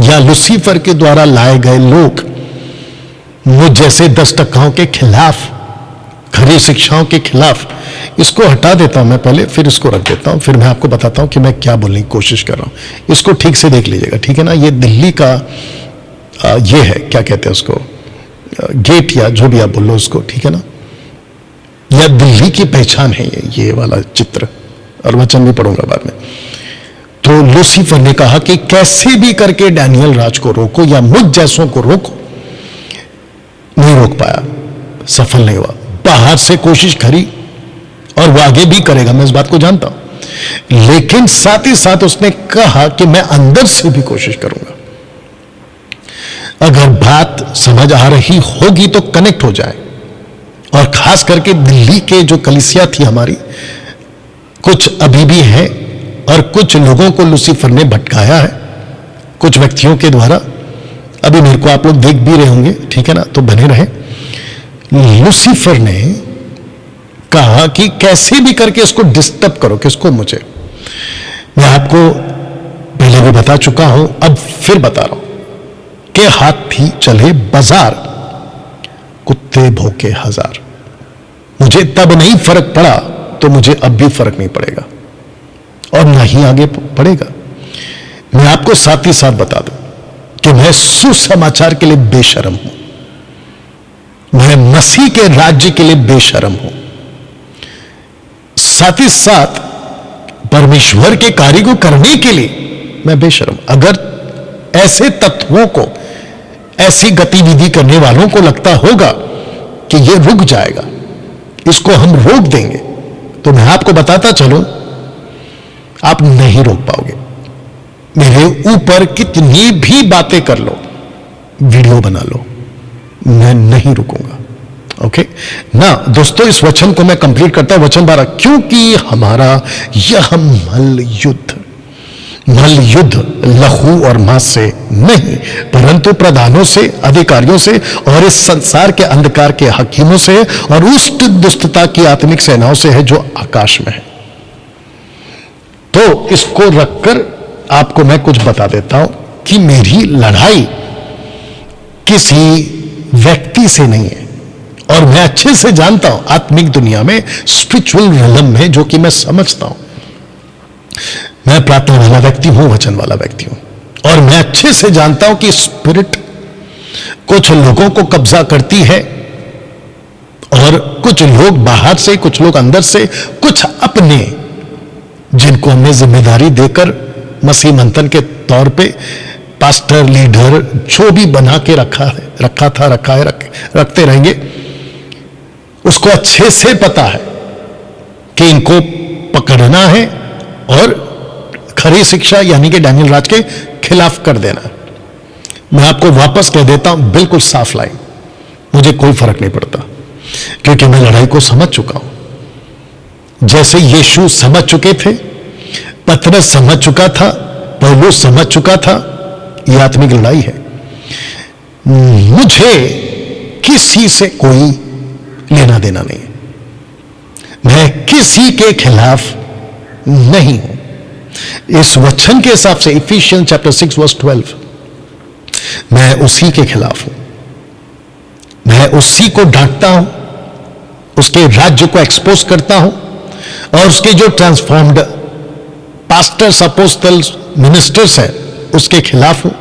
या लूसीफर के द्वारा लाए गए लोग मुझ जैसे 10 टक्काओं के खिलाफ, खरी शिक्षाओं के खिलाफ, इसको हटा देता हूं मैं पहले, फिर इसको रख देता हूं, फिर मैं आपको बताता हूं कि मैं क्या बोलने की कोशिश कर रहा हूं। इसको ठीक से देख लीजिएगा, ठीक है ना। ये दिल्ली का ये है, क्या कहते हैं उसको, गेट या जो भी आप बोल लो उसको, ठीक है ना। यह दिल्ली की पहचान है ये वाला चित्र, और वचन भी पढ़ूंगा बाद में। तो लूसीफर ने कहा कि कैसे भी करके डैनियल राज को रोको या मुझ जैसों को रोको, नहीं रोक पाया, सफल नहीं हुआ। बाहर से कोशिश करी और वो आगे भी करेगा, मैं इस बात को जानता हूं, लेकिन साथ ही साथ उसने कहा कि मैं अंदर से भी कोशिश करूंगा। अगर बात समझ आ रही होगी तो कनेक्ट हो जाए। और खास करके दिल्ली के जो कलीसिया थी हमारी, कुछ अभी भी है और कुछ लोगों को लूसीफर ने भटकाया है कुछ व्यक्तियों के द्वारा। अभी मेरे को आप लोग देख भी रहे होंगे, ठीक है ना, तो बने रहे। लूसीफर ने कहा कि कैसे भी करके इसको डिस्टर्ब करो, किसको, मुझे। मैं आपको पहले भी बता चुका हूं, अब फिर बता रहा हूं कि हाथी चले बाजार, कुत्ते भौंके हजार। मुझे तब नहीं फर्क पड़ा तो मुझे अब भी फर्क नहीं पड़ेगा और ना ही आगे पड़ेगा। मैं आपको साथ ही साथ बता दूं कि मैं सुसमाचार के लिए बेशर्म हूं, मैं मसीह के राज्य के लिए बेशर्म हूं, साथ ही साथ परमेश्वर के कार्य को करने के लिए मैं बेशर्म। अगर ऐसे तत्वों को, ऐसी गतिविधि करने वालों को लगता होगा कि यह रुक जाएगा, इसको हम रोक देंगे, तो मैं आपको बताता चलूं, आप नहीं रोक पाओगे। मेरे ऊपर कितनी भी बातें कर लो, वीडियो बना लो, मैं नहीं रुकूंगा। ओके ना दोस्तों, इस वचन को मैं कंप्लीट करता हूं, वचन 12, क्योंकि हमारा यह मल युद्ध लहू और मांस से नहीं, परंतु प्रधानों से, अधिकारियों से और इस संसार के अंधकार के हकीमों से और उस दुष्टता की आत्मिक सेनाओं से है जो आकाश में है। तो इसको रखकर आपको मैं कुछ बता देता हूं कि मेरी लड़ाई किसी व्यक्ति से नहीं है, और मैं अच्छे से जानता हूं आत्मिक दुनिया में, स्पिरिचुअल रिलम में, जो कि मैं समझता हूं। मैं प्रार्थना वाला व्यक्ति हूं, वचन वाला व्यक्ति हूं, और मैं अच्छे से जानता हूं कि स्पिरिट कुछ लोगों को कब्जा करती है, और कुछ लोग बाहर से, कुछ लोग अंदर से, कुछ अपने, जिनको हमने जिम्मेदारी देकर मसीह मंथन के तौर पे पास्टर, लीडर, जो भी बना के रखा है, रखते रहेंगे। उसको अच्छे से पता है कि इनको पकड़ना है और खरी शिक्षा यानी कि डैनियल राज के खिलाफ कर देना। मैं आपको वापस कह देता हूं, बिल्कुल साफ लाइन, मुझे कोई फर्क नहीं पड़ता, क्योंकि मैं लड़ाई को समझ चुका हूं। जैसे यीशु समझ चुके थे, पतरस समझ चुका था, पौलुस समझ चुका था, यह आत्मिक लड़ाई है। मुझे किसी से कोई लेना देना नहीं है, मैं किसी के खिलाफ नहीं हूं। इस वचन के हिसाब से इफिशियंस चैप्टर 6 वर्स 12, मैं उसी के खिलाफ हूं, मैं उसी को डांटता हूं, उसके राज्य को एक्सपोज करता हूं, और उसके जो ट्रांसफॉर्म्ड पास्टर्स, अपोस्टल्स, मिनिस्टर्स हैं, उसके खिलाफ हूं,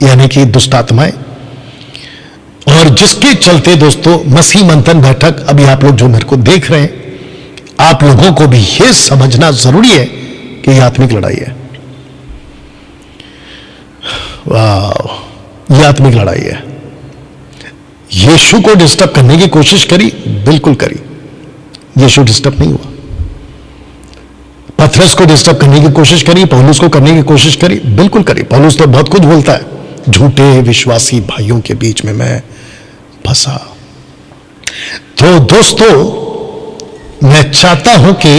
यानी कि दुष्ट आत्माएं। और जिसके चलते दोस्तों मसीह मंथन बैठक, अभी आप लोग जो मेरे को देख रहे हैं, आप लोगों को भी यह समझना जरूरी है कि यह आत्मिक लड़ाई है। वाह, यह आत्मिक लड़ाई है। यीशु को डिस्टर्ब करने की कोशिश करी, बिल्कुल करी, यीशु डिस्टर्ब नहीं हुआ। पतरस को डिस्टर्ब करने की कोशिश करी, पौलुस को करने की कोशिश करी, बिल्कुल करी। पौलुस तो बहुत कुछ बोलता है, झूठे विश्वासी भाइयों के बीच में मैं फंसा। तो दोस्तों, मैं चाहता हूं कि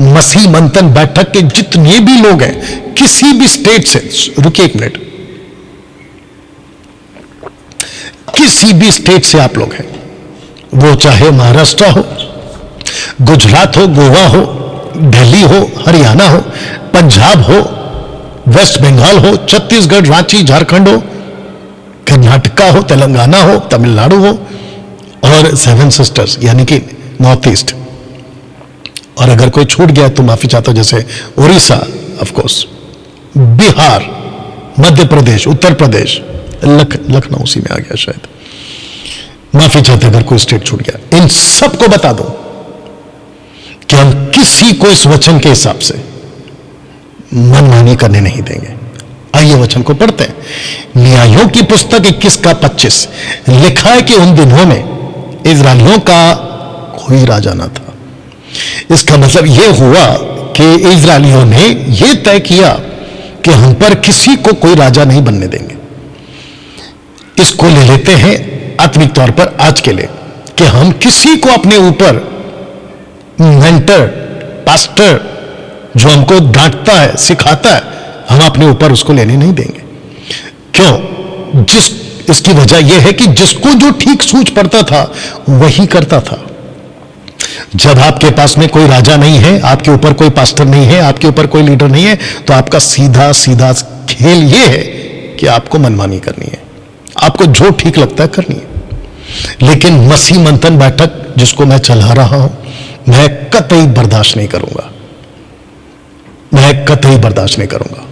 मसीह मंथन बैठक के जितने भी लोग हैं, किसी भी स्टेट से, रुकिए एक मिनट, किसी भी स्टेट से आप लोग हैं, वो चाहे महाराष्ट्र हो, गुजरात हो, गोवा हो, दिल्ली हो, हरियाणा हो, पंजाब हो, वेस्ट बंगाल हो, छत्तीसगढ़, रांची, झारखंड हो, कर्नाटका हो, तेलंगाना हो, तमिलनाडु हो, और सेवन सिस्टर्स यानी कि नॉर्थ ईस्ट। और अगर कोई छूट गया तो माफी चाहता हूं, जैसे उड़ीसा, ऑफ कोर्स, बिहार, मध्य प्रदेश, उत्तर प्रदेश, लखनऊ उसी में आ गया शायद, माफी चाहते अगर कोई स्टेट छूट गया। इन सबको बता दो कि हम किसी को इस वचन के हिसाब से मनमानी करने नहीं देंगे। आइए वचन को पढ़ते हैं। न्यायों की पुस्तक 21 का 25 लिखा है कि उन दिनों में इजराइलियों का कोई राजा ना था। इसका मतलब यह हुआ कि इजराइलियों ने यह तय किया कि हम पर किसी को कोई राजा नहीं बनने देंगे। इसको ले लेते हैं आत्मिक तौर पर आज के लिए कि हम किसी को अपने ऊपर मेंटर, पास्टर जो हमको डांटता है, सिखाता है, हम अपने ऊपर उसको लेने नहीं देंगे। क्यों? इसकी वजह यह है कि जिसको जो ठीक सूझ पड़ता था वही करता था। जब आपके पास में कोई राजा नहीं है, आपके ऊपर कोई पास्टर नहीं है, आपके ऊपर कोई लीडर नहीं है, तो आपका सीधा सीधा खेल यह है कि आपको मनमानी करनी है, आपको जो ठीक लगता है करनी है। लेकिन मसीह मंथन बैठक जिसको मैं चला रहा हूं, मैं कतई बर्दाश्त नहीं करूंगा, मैं कतई बर्दाश्त नहीं करूंगा।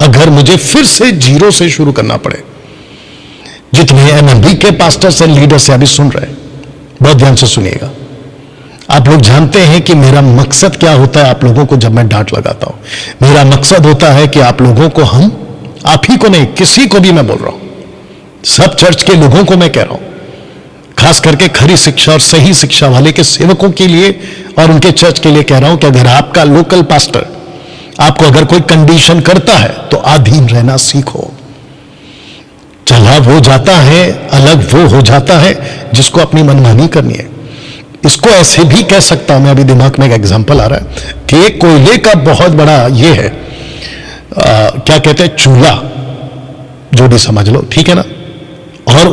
अगर मुझे फिर से जीरो से शुरू करना पड़े। जितने एमएमबी के पास्टर्स एंड लीडर्स अभी सुन रहे हैं, बहुत ध्यान से सुनिएगा। आप लोग जानते हैं कि मेरा मकसद क्या होता है। आप लोगों को जब मैं डांट लगाता हूं, मेरा मकसद होता है कि आप लोगों को, आप ही को नहीं, किसी को भी मैं बोल रहा हूं, सब चर्च के लोगों को मैं कह रहा हूं, खास करके खरी शिक्षा और सही शिक्षा वाले के सेवकों के लिए और उनके चर्च के लिए कह रहा हूं कि अगर आपका लोकल पास्टर आपको अगर कोई कंडीशन करता है तो अधीन रहना सीखो। चला वो जाता है, अलग वो हो जाता है जिसको अपनी मनमानी करनी है। इसको ऐसे भी कह सकता हूं मैं, अभी दिमाग में एक एग्जांपल आ रहा है कि कोयले का बहुत बड़ा ये है, क्या कहते हैं, चूल्हा, जो भी समझ लो, ठीक है ना। और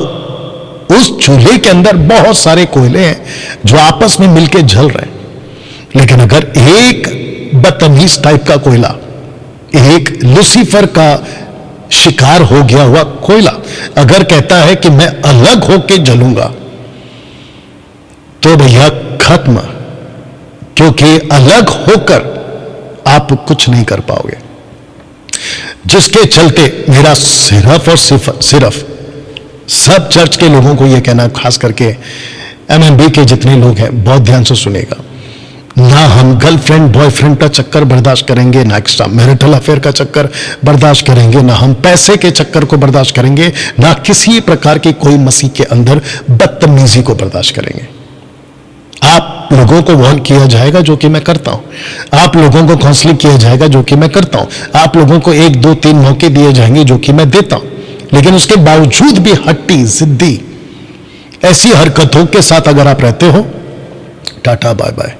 उस चूल्हे के अंदर बहुत सारे कोयले हैं जो आपस में मिलके जल रहे हैं। लेकिन अगर एक बदतमीज टाइप का कोयला, एक लूसीफर का शिकार हो गया हुआ कोयला अगर कहता है कि मैं अलग होके जलूंगा, तो भैया खत्म, क्योंकि अलग होकर आप कुछ नहीं कर पाओगे। जिसके चलते मेरा सिर्फ और सिर्फ सब चर्च के लोगों को यह कहना, खास करके एमएमबी के जितने लोग हैं, बहुत ध्यान से सुनेगा, ना हम गर्लफ्रेंड बॉयफ्रेंड का चक्कर बर्दाश्त करेंगे, ना एक्स्ट्रा मैरिटल अफेयर का चक्कर बर्दाश्त करेंगे, ना हम पैसे के चक्कर को बर्दाश्त करेंगे, ना किसी प्रकार की कोई मसीह के अंदर बदतमीजी को बर्दाश्त करेंगे। आप लोगों को वार्न किया जाएगा, जो कि मैं करता हूं। आप लोगों को काउंसलिंग किया जाएगा, जो कि मैं करता हूं। आप लोगों को 1, 2, 3 मौके दिए जाएंगे, जो कि मैं देता हूं। लेकिन उसके बावजूद भी हट्टी, जिद्दी, ऐसी हरकतों के साथ अगर आप रहते हो, tata bye bye,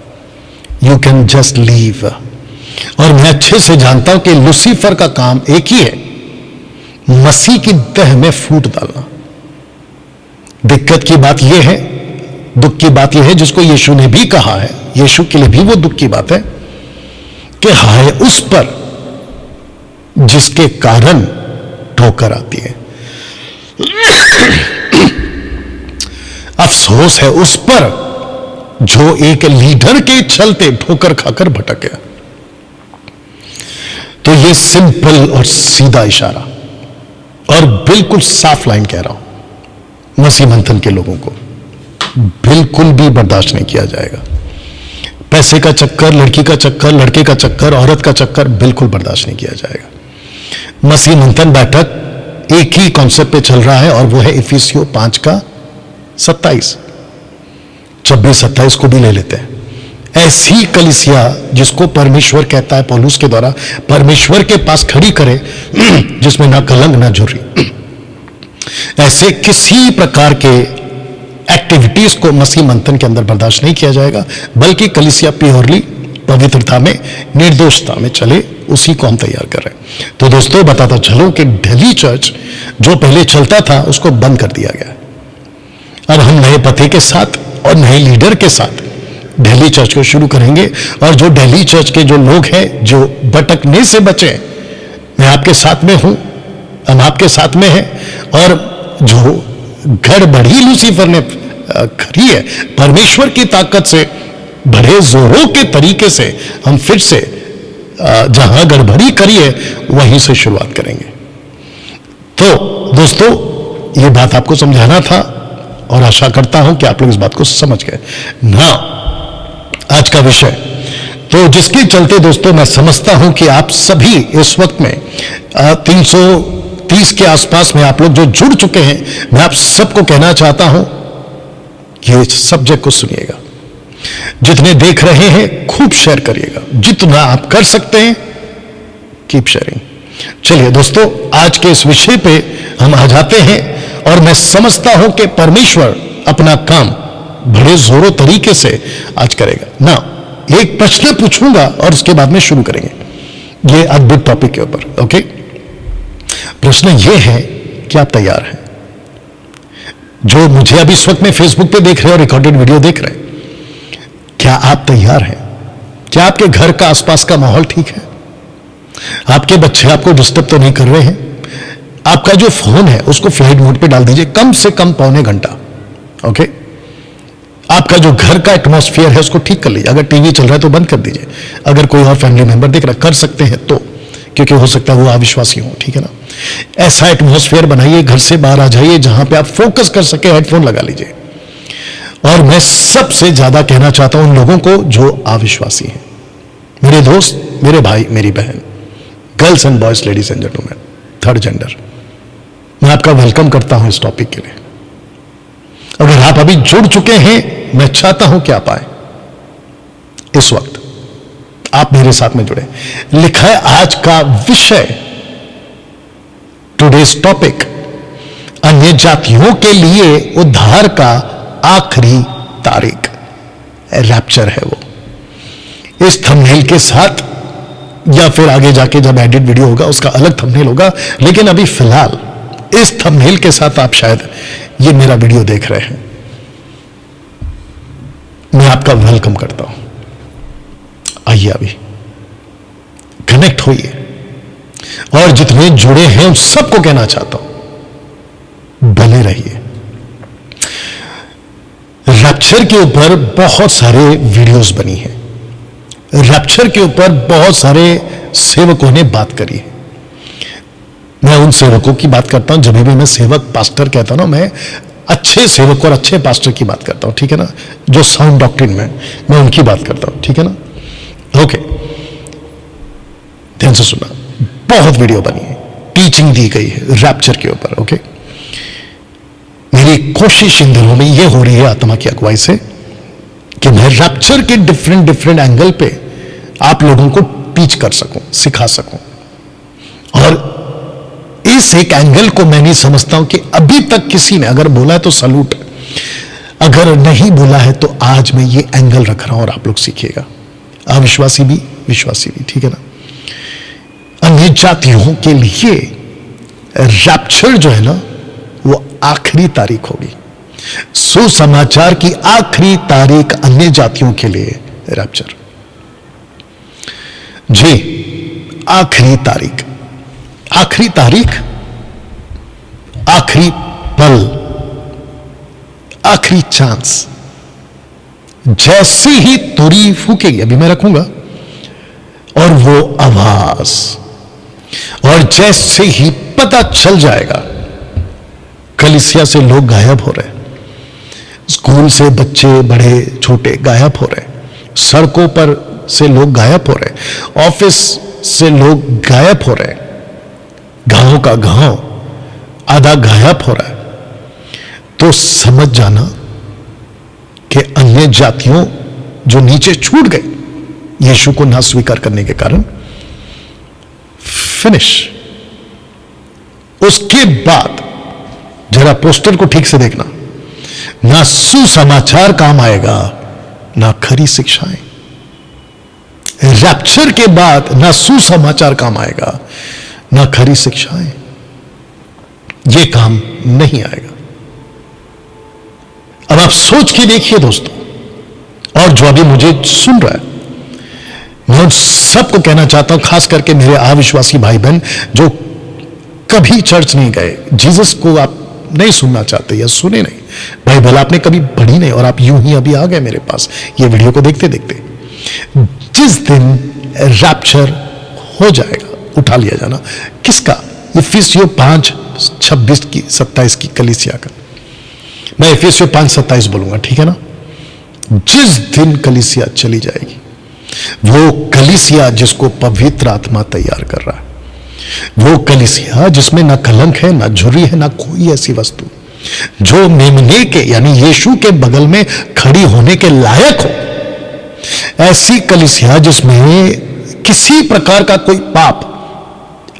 you can just leave. और मैं अच्छे से जानता हूं कि लूसीफर का काम एक ही है, मसीह की तह में फूट डालना। दिक्कत की बात यह है, दुख की बात यह है, जिसको यीशु ने भी कहा है, यीशु के लिए भी वो दुख की बात है कि हाय उस पर जिसके कारण ठोकर आती है, अफसोस है उस पर जो एक लीडर के चलते ठोकर खाकर भटक गया। तो ये सिंपल और सीधा इशारा और बिल्कुल साफ लाइन कह रहा हूं, मसीह मंथन के लोगों को बिल्कुल भी बर्दाश्त नहीं किया जाएगा। पैसे का चक्कर, लड़की का चक्कर, लड़के का चक्कर, औरत का चक्कर बिल्कुल बर्दाश्त नहीं किया जाएगा। मसीह मंथन बैठक एक ही कॉन्सेप्ट पे चल रहा है और वो है इफिसियों 5:27। 26-27 को भी ले लेते हैं। ऐसी कलीसिया जिसको परमेश्वर कहता है पौलुस के द्वारा, परमेश्वर के पास खड़ी करे, जिसमें ना कलंक ना झुर्री, ऐसे किसी प्रकार के एक्टिविटीज को मसीह मंथन के अंदर बर्दाश्त नहीं किया जाएगा, बल्कि कलीसिया प्योरली पवित्रता में, निर्दोषता में चले, उसी को हम तैयार कर रहे हैं। तो दोस्तों बताता चलो कि दिल्ली चर्च जो पहले चलता था उसको बंद कर दिया गया। अब हम नए पते के साथ और नए लीडर के साथ दिल्ली चर्च को शुरू करेंगे। और जो दिल्ली चर्च के जो लोग हैं जो भटकने से बचे, मैं आपके साथ में हूं, हम आपके साथ में हैं। और जो गड़बड़ी लूसीफर ने करी है, परमेश्वर की ताकत से बड़े जोरों के तरीके से हम फिर से जहां गड़बड़ी करी है वहीं से शुरुआत करेंगे। तो दोस्तों ये बात आपको समझाना था और आशा करता हूं कि आप लोग इस बात को समझ गए ना। आज का विषय तो जिसके चलते दोस्तों मैं समझता हूं कि आप सभी इस वक्त में 330 के आसपास में आप लोग जो जुड़ चुके हैं, मैं आप सबको कहना चाहता हूं कि इस सब्जेक्ट को सुनिएगा। जितने देख रहे हैं खूब शेयर करिएगा, जितना आप कर सकते हैं कीप शेयरिंग। चलिए दोस्तों आज के इस विषय पे हम आ जाते हैं और मैं समझता हूं कि परमेश्वर अपना काम बड़े जोरों तरीके से आज करेगा ना। एक प्रश्न पूछूंगा और उसके बाद में शुरू करेंगे ये अद्भुत टॉपिक के ऊपर। ओके, प्रश्न ये है कि आप तैयार हैं? जो मुझे अभी इस वक्त में फेसबुक पे देख रहे हैं और रिकॉर्डेड वीडियो देख रहे हैं, क्या आप तैयार हैं? क्या आपके घर का आसपास का माहौल ठीक है? आपके बच्चे आपको डिस्टर्ब तो नहीं कर रहे हैं? आपका जो फोन है उसको फ्लाइट मोड पे डाल दीजिए कम से कम पौने घंटा। ओके, आपका जो घर का एटमॉस्फेयर है उसको ठीक कर लीजिए। अगर टीवी चल रहा है तो बंद कर दीजिए। अगर कोई और फैमिली मेंबर देख रहा, कर सकते हैं तो, क्योंकि हो सकता है वो अविश्वासी हो, ठीक है ना। ऐसा एटमॉस्फेयर बनाइए, घर से बाहर आ जाइए जहां पे आप फोकस कर सके, हेडफोन लगा लीजिए। और मैं सबसे ज्यादा कहना चाहता हूं उन लोगों को जो अविश्वासी हैं, मेरे दोस्त, मेरे भाई, मेरी बहन, girls and boys, ladies and gentleman, third gender, मैं आपका वेलकम करता हूं इस टॉपिक के लिए। अगर आप अभी जुड़ चुके हैं, मैं चाहता हूं कि आप आए इस वक्त, आप मेरे साथ में जुड़े। लिखा है आज का विषय, टुडेज टॉपिक, अन्य जातियों के लिए उद्धार का आखिरी तारीख, रैप्चर है वो। इस थंबनेल के साथ या फिर आगे जाके जब एडिट वीडियो होगा उसका अलग थंबनेल होगा, लेकिन अभी फिलहाल इस थंबनेल के साथ आप शायद ये मेरा वीडियो देख रहे हैं। मैं आपका वेलकम करता हूं। आइए अभी कनेक्ट होइए और जितने जुड़े हैं उन सबको कहना चाहता हूं बने रहिए। रैप्चर के ऊपर बहुत सारे वीडियोस बनी हैं, रैप्चर के ऊपर बहुत सारे सेवकों ने बात करी है। मैं उन सेवकों की बात करता हूं, जब भी मैं सेवक पास्टर कहता हूं ना, मैं अच्छे सेवक और अच्छे पास्टर की बात करता हूं, ठीक है ना, जो साउंड डॉक्ट्रिन में, मैं उनकी बात करता हूं, ठीक है ना। ओके, ध्यान से सुना, बहुत वीडियो बनी है, टीचिंग दी गई है रैप्चर के ऊपर। ओके, मेरी कोशिश इन दिनों में यह हो रही है आत्मा की अगुवाई से कि मैं रैप्चर के डिफरेंट एंगल पे आप लोगों को टीच कर सकूं, सिखा सकूं। और इस एक एंगल को मैं नहीं समझता हूं कि अभी तक किसी ने अगर बोला है तो सलूट, अगर नहीं बोला है तो आज मैं ये एंगल रख रहा हूं और आप लोग सीखिएगा, अविश्वासी भी विश्वासी भी, ठीक है ना। अन्य जातियों के लिए रैप्चर जो है ना वो आखिरी तारीख होगी, सुसमाचार की आखिरी तारीख अन्य जातियों के लिए रैप्चर। जी, आखिरी तारीख, आखिरी तारीख, आखिरी पल, आखिरी चांस। जैसे ही तुरी फूकेगी, अभी मैं रखूंगा, और वो आवाज, और जैसे ही पता चल जाएगा कलीसिया से लोग गायब हो रहे हैं, स्कूल से बच्चे बड़े छोटे गायब हो रहे हैं, सड़कों पर से लोग गायब हो रहे, ऑफिस से लोग गायब हो रहे, गांव का गांव आधा गायब हो रहा है, तो समझ जाना कि अन्य जातियों जो नीचे छूट गए यीशु को ना स्वीकार करने के कारण, फिनिश। उसके बाद जरा पोस्टर को ठीक से देखना, ना सुसमाचार काम आएगा ना खरी शिक्षाएं। रैप्चर के बाद ना सुसमाचार काम आएगा ना खरी शिक्षाएं, ये काम नहीं आएगा। अब आप सोच के देखिए दोस्तों, और जो अभी मुझे सुन रहा है, मैं उन सबको कहना चाहता हूं, खास करके मेरे अविश्वासी भाई बहन जो कभी चर्च नहीं गए, जीसस को आप नहीं सुनना चाहते या सुने नहीं, बाइबल आपने कभी पढ़ी नहीं, और आप यूं ही अभी आ गए मेरे पास ये वीडियो को देखते देखते। जिस दिन रैप्चर हो जाएगा, उठा लिया जाना किसका? इफिसियों 5:26 की 27 की कलीसिया का। मैं इफिसियों 5:27 बोलूंगा, ठीक है ना? जिस दिन कलीसिया चली जाएगी, वो कलीसिया जिसको पवित्र आत्मा तैयार कर रहा है, वो कलीसिया जिसमें ना कलंक है, ना झुर्री है, ना कोई ऐसी वस्तु जो मेमने के यानी यीशु के बगल में खड़ी होने के लायक हो, ऐसी कलीसिया जिसमें किसी प्रकार का कोई पाप,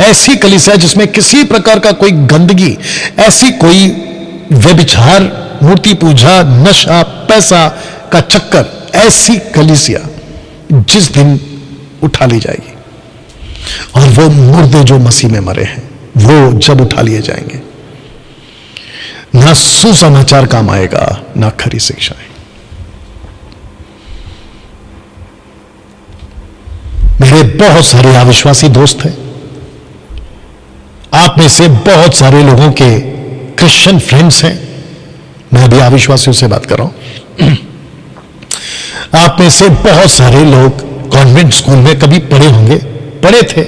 ऐसी कलीसिया जिसमें किसी प्रकार का कोई गंदगी, ऐसी कोई व्यभिचार, मूर्ति पूजा, नशा, पैसा का चक्कर, ऐसी कलीसिया जिस दिन उठा ली जाएगी, और वो मुर्दे जो मसीह में मरे हैं वो जब उठा लिए जाएंगे, ना सुसमाचार काम आएगा ना खरी शिक्षाएं। मेरे बहुत सारे अविश्वासी दोस्त हैं, आप में से बहुत सारे लोगों के क्रिश्चियन फ्रेंड्स हैं, मैं भी अविश्वासियों से बात कर रहा हूं। आप में से बहुत सारे लोग कॉन्वेंट स्कूल में कभी पढ़े होंगे, पढ़े थे,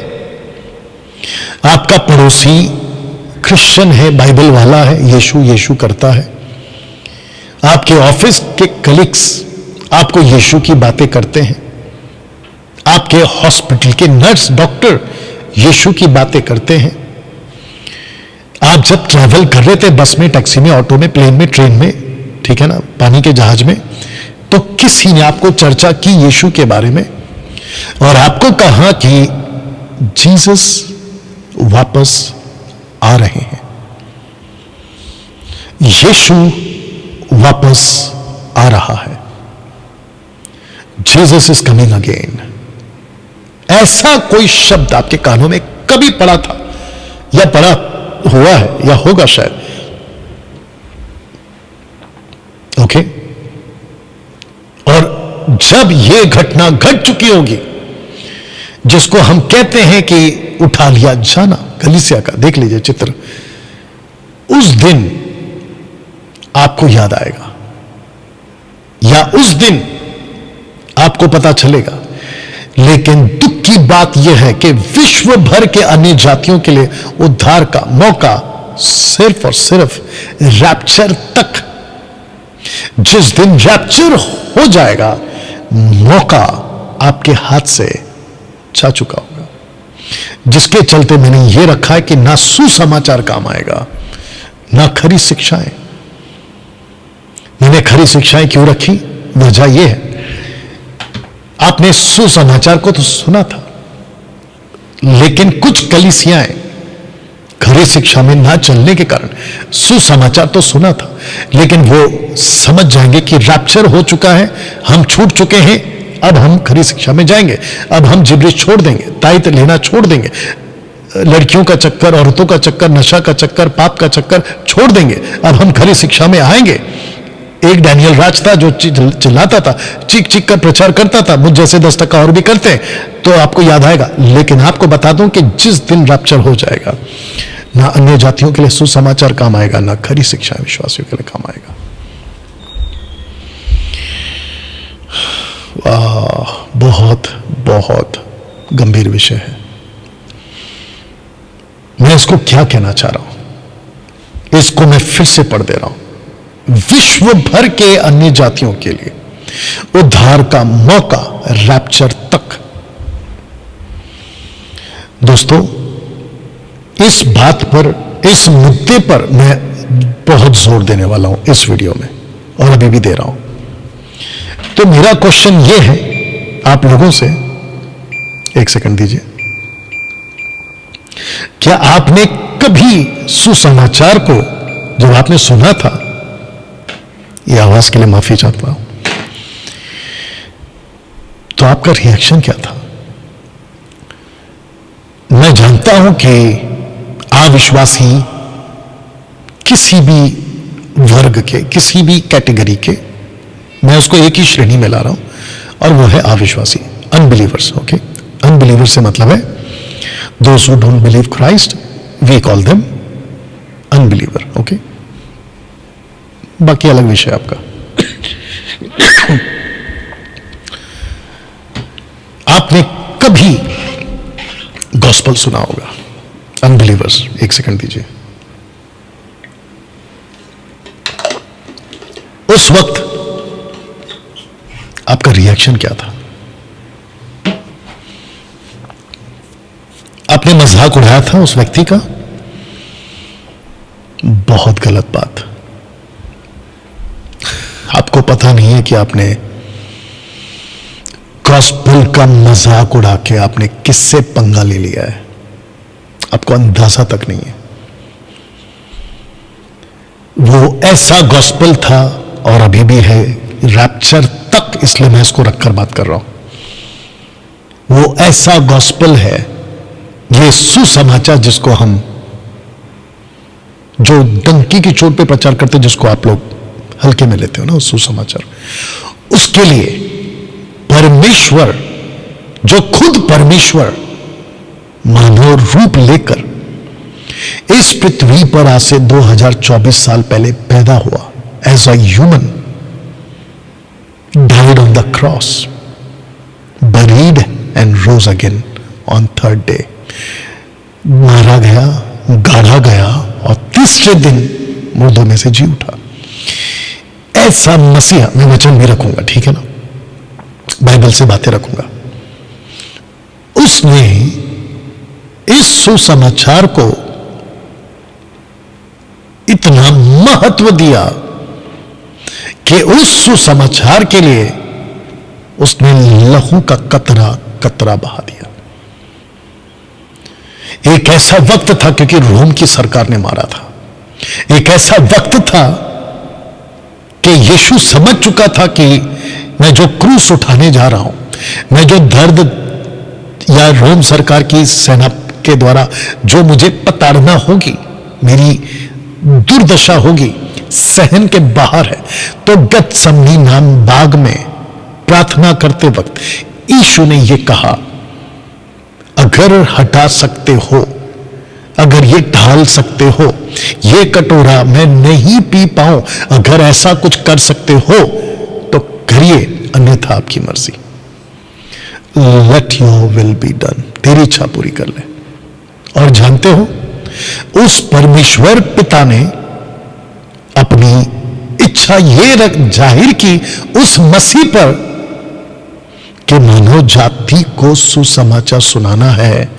आपका पड़ोसी क्रिश्चियन है, बाइबल वाला है, यीशु यीशु करता है, आपके ऑफिस के कलीग्स आपको यीशु की बातें करते हैं, आपके हॉस्पिटल के नर्स डॉक्टर यीशु की बातें करते हैं। आप जब ट्रैवल कर रहे थे बस में, टैक्सी में, ऑटो में, प्लेन में, ट्रेन में, ठीक है ना, पानी के जहाज में, तो किसी ने आपको चर्चा की यीशु के बारे में और आपको कहा कि जीसस वापस आ रहे हैं, यीशु वापस आ रहा है, जीसस इज कमिंग अगेन। ऐसा कोई शब्द आपके कानों में कभी पड़ा था या पड़ा हुआ है या होगा शायद, ओके? और जब यह घटना घट चुकी होगी, जिसको हम कहते हैं कि उठा लिया जाना कलीसिया का, देख लीजिए चित्र, उस दिन आपको याद आएगा, या उस दिन आपको पता चलेगा। लेकिन दुख की बात यह है कि विश्व भर के अन्य जातियों के लिए उद्धार का मौका सिर्फ और सिर्फ रैप्चर तक, जिस दिन रैप्चर हो जाएगा, मौका आपके हाथ से जा चुका होगा, जिसके चलते मैंने यह रखा है कि ना सुसमाचार काम आएगा ना खरी शिक्षाएं। मैंने खरी शिक्षाएं क्यों रखी? वजह यह है, आपने सुसमाचार को तो सुना था, लेकिन कुछ कलीसियाएं खरी शिक्षा में ना चलने के कारण सुसमाचार तो सुना था, लेकिन वो समझ जाएंगे कि रैप्चर हो चुका है, हम छूट चुके हैं, अब हम खरी शिक्षा में जाएंगे, अब हम जिब्रिश छोड़ देंगे, तायत लेना छोड़ देंगे, लड़कियों का चक्कर, औरतों का चक्कर, नशा का चक्कर, पाप का चक्कर छोड़ देंगे, अब हम खरी शिक्षा में आएंगे। एक डैनियल राज था जो चिल्लाता था, चीख चीख कर प्रचार करता था, मुझ जैसे 10 टका और भी करते हैं तो आपको याद आएगा। लेकिन आपको बता दूं कि जिस दिन रैप्चर हो जाएगा, ना अन्य जातियों के लिए सुसमाचार काम आएगा, ना खरी शिक्षा विश्वासियों के लिए काम आएगा। बहुत बहुत गंभीर विषय है। मैं इसको क्या कहना चाह रहा हूं, इसको मैं फिर से पढ़ दे रहा हूं। विश्व भर के अन्य जातियों के लिए उद्धार का मौका रैप्चर तक। दोस्तों, इस बात पर, इस मुद्दे पर मैं बहुत जोर देने वाला हूं इस वीडियो में, और अभी भी दे रहा हूं। तो मेरा क्वेश्चन यह है आप लोगों से, एक सेकंड दीजिए, क्या आपने कभी सुसमाचार को जब आपने सुना था, यह आवाज के लिए माफी चाहता हूं, तो आपका रिएक्शन क्या था? मैं जानता हूं कि अविश्वासी किसी भी वर्ग के, किसी भी कैटेगरी के, मैं उसको एक ही श्रेणी में ला रहा हूं, और वो है अविश्वासी, अनबिलीवर्स। ओके, अनबिलीवर से मतलब है those who don't believe Christ, we call them unbeliever. Okay, बाकी अलग विषय आपका। आपने कभी गॉस्पेल सुना होगा, अनबिलीवर्स, एक सेकंड दीजिए। उस वक्त आपका रिएक्शन क्या था? आपने मजाक उड़ाया था उस व्यक्ति का? बहुत गलत बात। आपको पता नहीं है कि आपने गॉस्पेल का मजाक उड़ा के आपने किससे पंगा ले लिया है, आपको अंदाजा तक नहीं है। वो ऐसा गॉस्पेल था और अभी भी है, रैप्चर तक, इसलिए मैं इसको रखकर बात कर रहा हूं। वो ऐसा गॉस्पेल है, ये सुसमाचार जिसको हम, जो डंकी की चोट पे प्रचार करते, जिसको आप लोग हल्के में लेते हो ना, सुसमाचार, उसके लिए परमेश्वर, जो खुद परमेश्वर मानव रूप लेकर इस पृथ्वी पर आज से 2024 साल पहले पैदा हुआ, as a human, died on the cross, buried and rose again on third day, मारा गया, गाड़ा गया और तीसरे दिन मुर्दों में से जी उठा। ऐसा मसीहा, मैं वचन भी रखूंगा, ठीक है ना, बाइबल से बातें रखूंगा, उसने इस सुसमाचार को इतना महत्व दिया कि उस सुसमाचार के लिए उसने लहू का कतरा कतरा बहा दिया। एक ऐसा वक्त था, क्योंकि रोम की सरकार ने मारा था, एक ऐसा वक्त था कि यीशु समझ चुका था कि मैं जो क्रूस उठाने जा रहा हूं, मैं जो दर्द या रोम सरकार की सेना के द्वारा जो मुझे पताड़ना होगी, मेरी दुर्दशा होगी, सहन के बाहर है। तो गतसमनी नाम बाग में प्रार्थना करते वक्त यीशु ने यह कहा, अगर हटा सकते हो, अगर ये ढाल सकते हो, ये कटोरा मैं नहीं पी पाऊं, अगर ऐसा कुछ कर सकते हो तो करिए, अन्यथा आपकी मर्जी। Let your will be done, तेरी इच्छा पूरी कर ले। और जानते हो, उस परमेश्वर पिता ने अपनी इच्छा ये जाहिर की उस मसीह पर कि मानव जाति को सुसमाचार सुनाना है,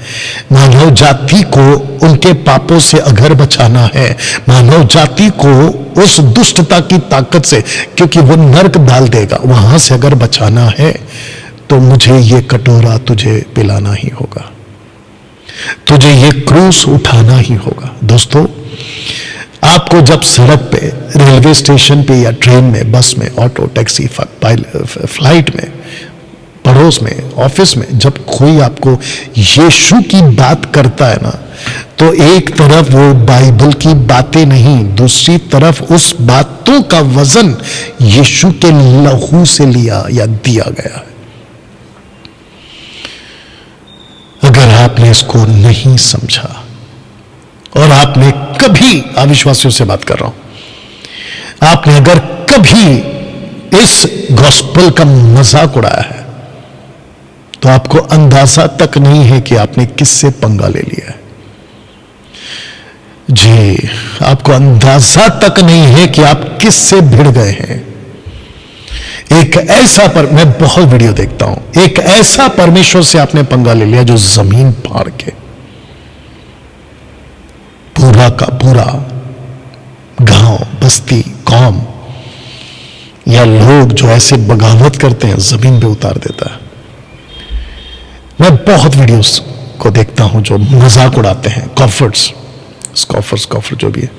मानव जाति को उनके पापों से अगर बचाना है, मानव जाति को उस दुष्टता की ताकत से, क्योंकि वो नरक डाल देगा, वहां से अगर बचाना है, तो मुझे ये कटोरा तुझे पिलाना ही होगा, तुझे ये क्रूस उठाना ही होगा। दोस्तों, आपको जब सड़क पे, रेलवे स्टेशन पे या ट्रेन में, बस में, ऑटो, टैक्सी, फ्लाइट में, पड़ोस में, ऑफिस में, जब कोई आपको यीशु की बात करता है ना, तो एक तरफ वो बाइबल की बातें नहीं, दूसरी तरफ उस बातों का वजन यीशु के लहू से लिया या दिया गया है। अगर आपने इसको नहीं समझा, और आपने कभी, अविश्वासियों से बात कर रहा हूं, आपने अगर कभी इस गॉस्पेल का मजाक उड़ाया है, तो आपको अंदाजा तक नहीं है कि आपने किससे पंगा ले लिया है। जी, आपको अंदाजा तक नहीं है कि आप किससे भिड़ गए हैं। एक ऐसा पर मैं बहुत वीडियो देखता हूं, एक ऐसा परमेश्वर से आपने पंगा ले लिया जो जमीन फाड़ के पूरा का पूरा गांव, बस्ती, कौम या लोग जो ऐसे बगावत करते हैं जमीन पे उतार देता है। मैं बहुत वीडियोस को देखता हूं जो मजाक उड़ाते हैं, कॉफर जो भी है,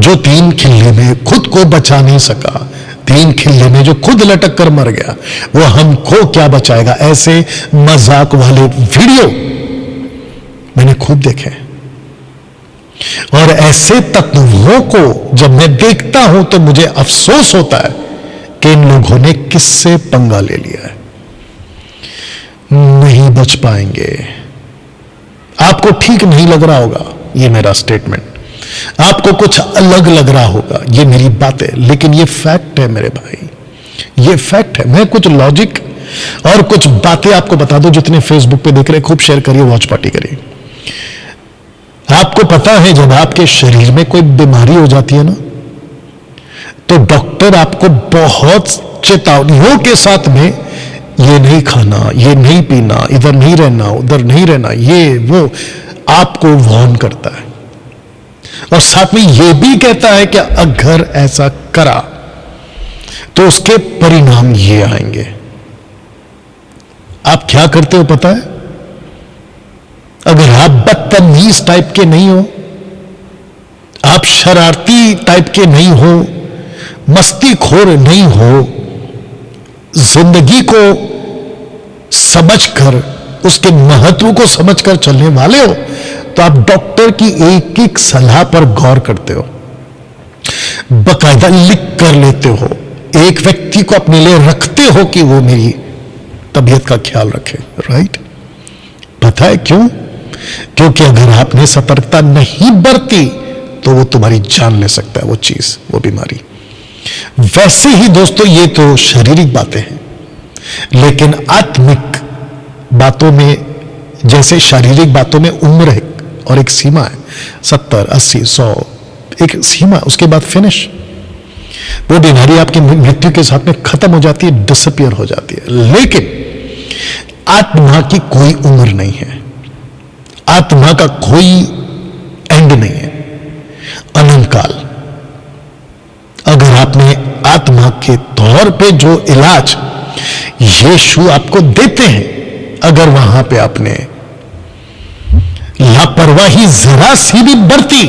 जो 3 खिल्ली में खुद को बचा नहीं सका, 3 खिल्ली में जो खुद लटक कर मर गया, वो हमको क्या बचाएगा। ऐसे मजाक वाले वीडियो मैंने खूब देखे और ऐसे तत्वों को जब मैं देखता हूं तो मुझे अफसोस होता है कि इन लोगों ने किससे पंगा ले लिया है। नहीं बच पाएंगे। आपको ठीक नहीं लग रहा होगा ये मेरा स्टेटमेंट, आपको कुछ अलग लग रहा होगा ये मेरी बातें, लेकिन ये फैक्ट है मेरे भाई, ये फैक्ट है। मैं कुछ लॉजिक और कुछ बातें आपको बता दूं। जितने फेसबुक पे देख रहे खूब शेयर करिए, वॉच पार्टी करिए। आपको पता है जब आपके शरीर में कोई बीमारी हो जाती है ना, तो डॉक्टर आपको बहुत चेतावनियों के साथ में ये नहीं खाना, ये नहीं पीना, इधर नहीं रहना, उधर नहीं रहना, ये वो आपको वार्न करता है और साथ में ये भी कहता है कि अगर ऐसा करा तो उसके परिणाम ये आएंगे। आप क्या करते हो पता है? अगर आप बदतमीज टाइप के नहीं हो, आप शरारती टाइप के नहीं हो, मस्तीखोर नहीं हो, जिंदगी को समझकर, उसके महत्व को समझकर चलने वाले हो, तो आप डॉक्टर की एक एक सलाह पर गौर करते हो, बकायदा लिख कर लेते हो, एक व्यक्ति को अपने लिए रखते हो कि वो मेरी तबीयत का ख्याल रखे। राइट? पता है क्यों? क्योंकि अगर आपने सतर्कता नहीं बरती तो वो तुम्हारी जान ले सकता है, वो चीज, वो बीमारी। वैसे ही दोस्तों ये तो शारीरिक बातें हैं, लेकिन आत्मिक बातों में, जैसे शारीरिक बातों में उम्र है और एक सीमा है, 70, 80, 100, एक सीमा, उसके बाद फिनिश। वो बीमारी आपकी मृत्यु के साथ में खत्म हो जाती है, डिसअपियर हो जाती है। लेकिन आत्मा की कोई उम्र नहीं है, आत्मा का कोई एंड नहीं है, अनंत काल। अगर आपने आत्मा के तौर पे जो इलाज यीशु आपको देते हैं, अगर वहां पे आपने लापरवाही जरा सी भी बरती,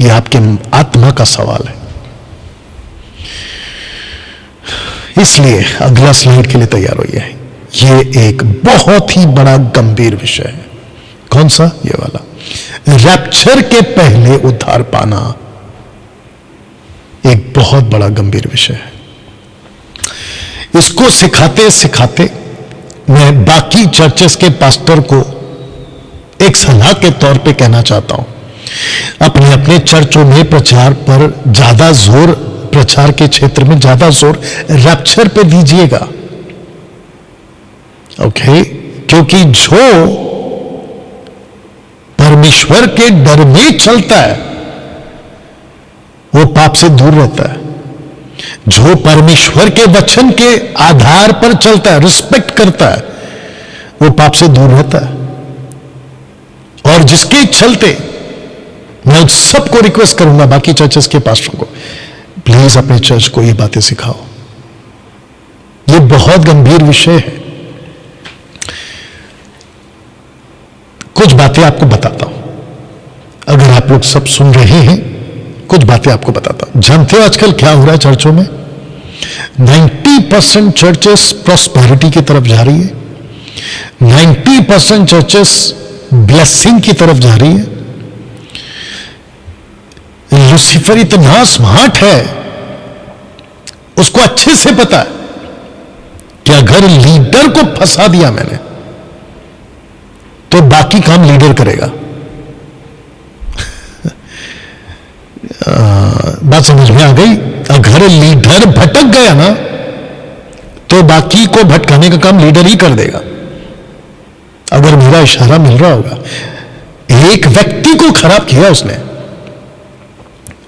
यह आपके आत्मा का सवाल है। इसलिए अगला स्लाइड के लिए तैयार होइए। यह एक बहुत ही बड़ा गंभीर विषय है। कौन सा? ये वाला, रैप्चर के पहले उद्धार पाना एक बहुत बड़ा गंभीर विषय है। इसको सिखाते सिखाते मैं बाकी चर्चेस के पास्टर को एक सलाह के तौर पे कहना चाहता हूं, अपने अपने चर्चों में प्रचार पर ज्यादा जोर, प्रचार के क्षेत्र में ज्यादा जोर रैप्चर पे दीजिएगा। ओके? क्योंकि जो परमेश्वर के डर में चलता है वो पाप से दूर रहता है। जो परमेश्वर के वचन के आधार पर चलता है, रिस्पेक्ट करता है, वो पाप से दूर रहता है। और जिसके चलते मैं सबको रिक्वेस्ट करूंगा, बाकी चर्चेस के पास्टरों को, प्लीज अपने चर्च को ये बातें सिखाओ। ये बहुत गंभीर विषय है। कुछ बातें आपको बताता हूं, अगर आप लोग सब सुन रहे हैं, कुछ बातें आपको बताता हूं। जानते हो आजकल क्या हो रहा है चर्चों में? 90% चर्चेस प्रॉस्पेरिटी की तरफ जा रही है, 90% चर्चेस ब्लेसिंग की तरफ जा रही है। लूसीफर इतना स्मार्ट है, उसको अच्छे से पता है कि अगर लीडर को फंसा दिया मैंने तो बाकी काम लीडर करेगा। बात समझ में आ गई? अगर लीडर भटक गया ना तो बाकी को भटकाने का काम लीडर ही कर देगा। अगर मेरा इशारा मिल रहा होगा, एक व्यक्ति को खराब किया उसने,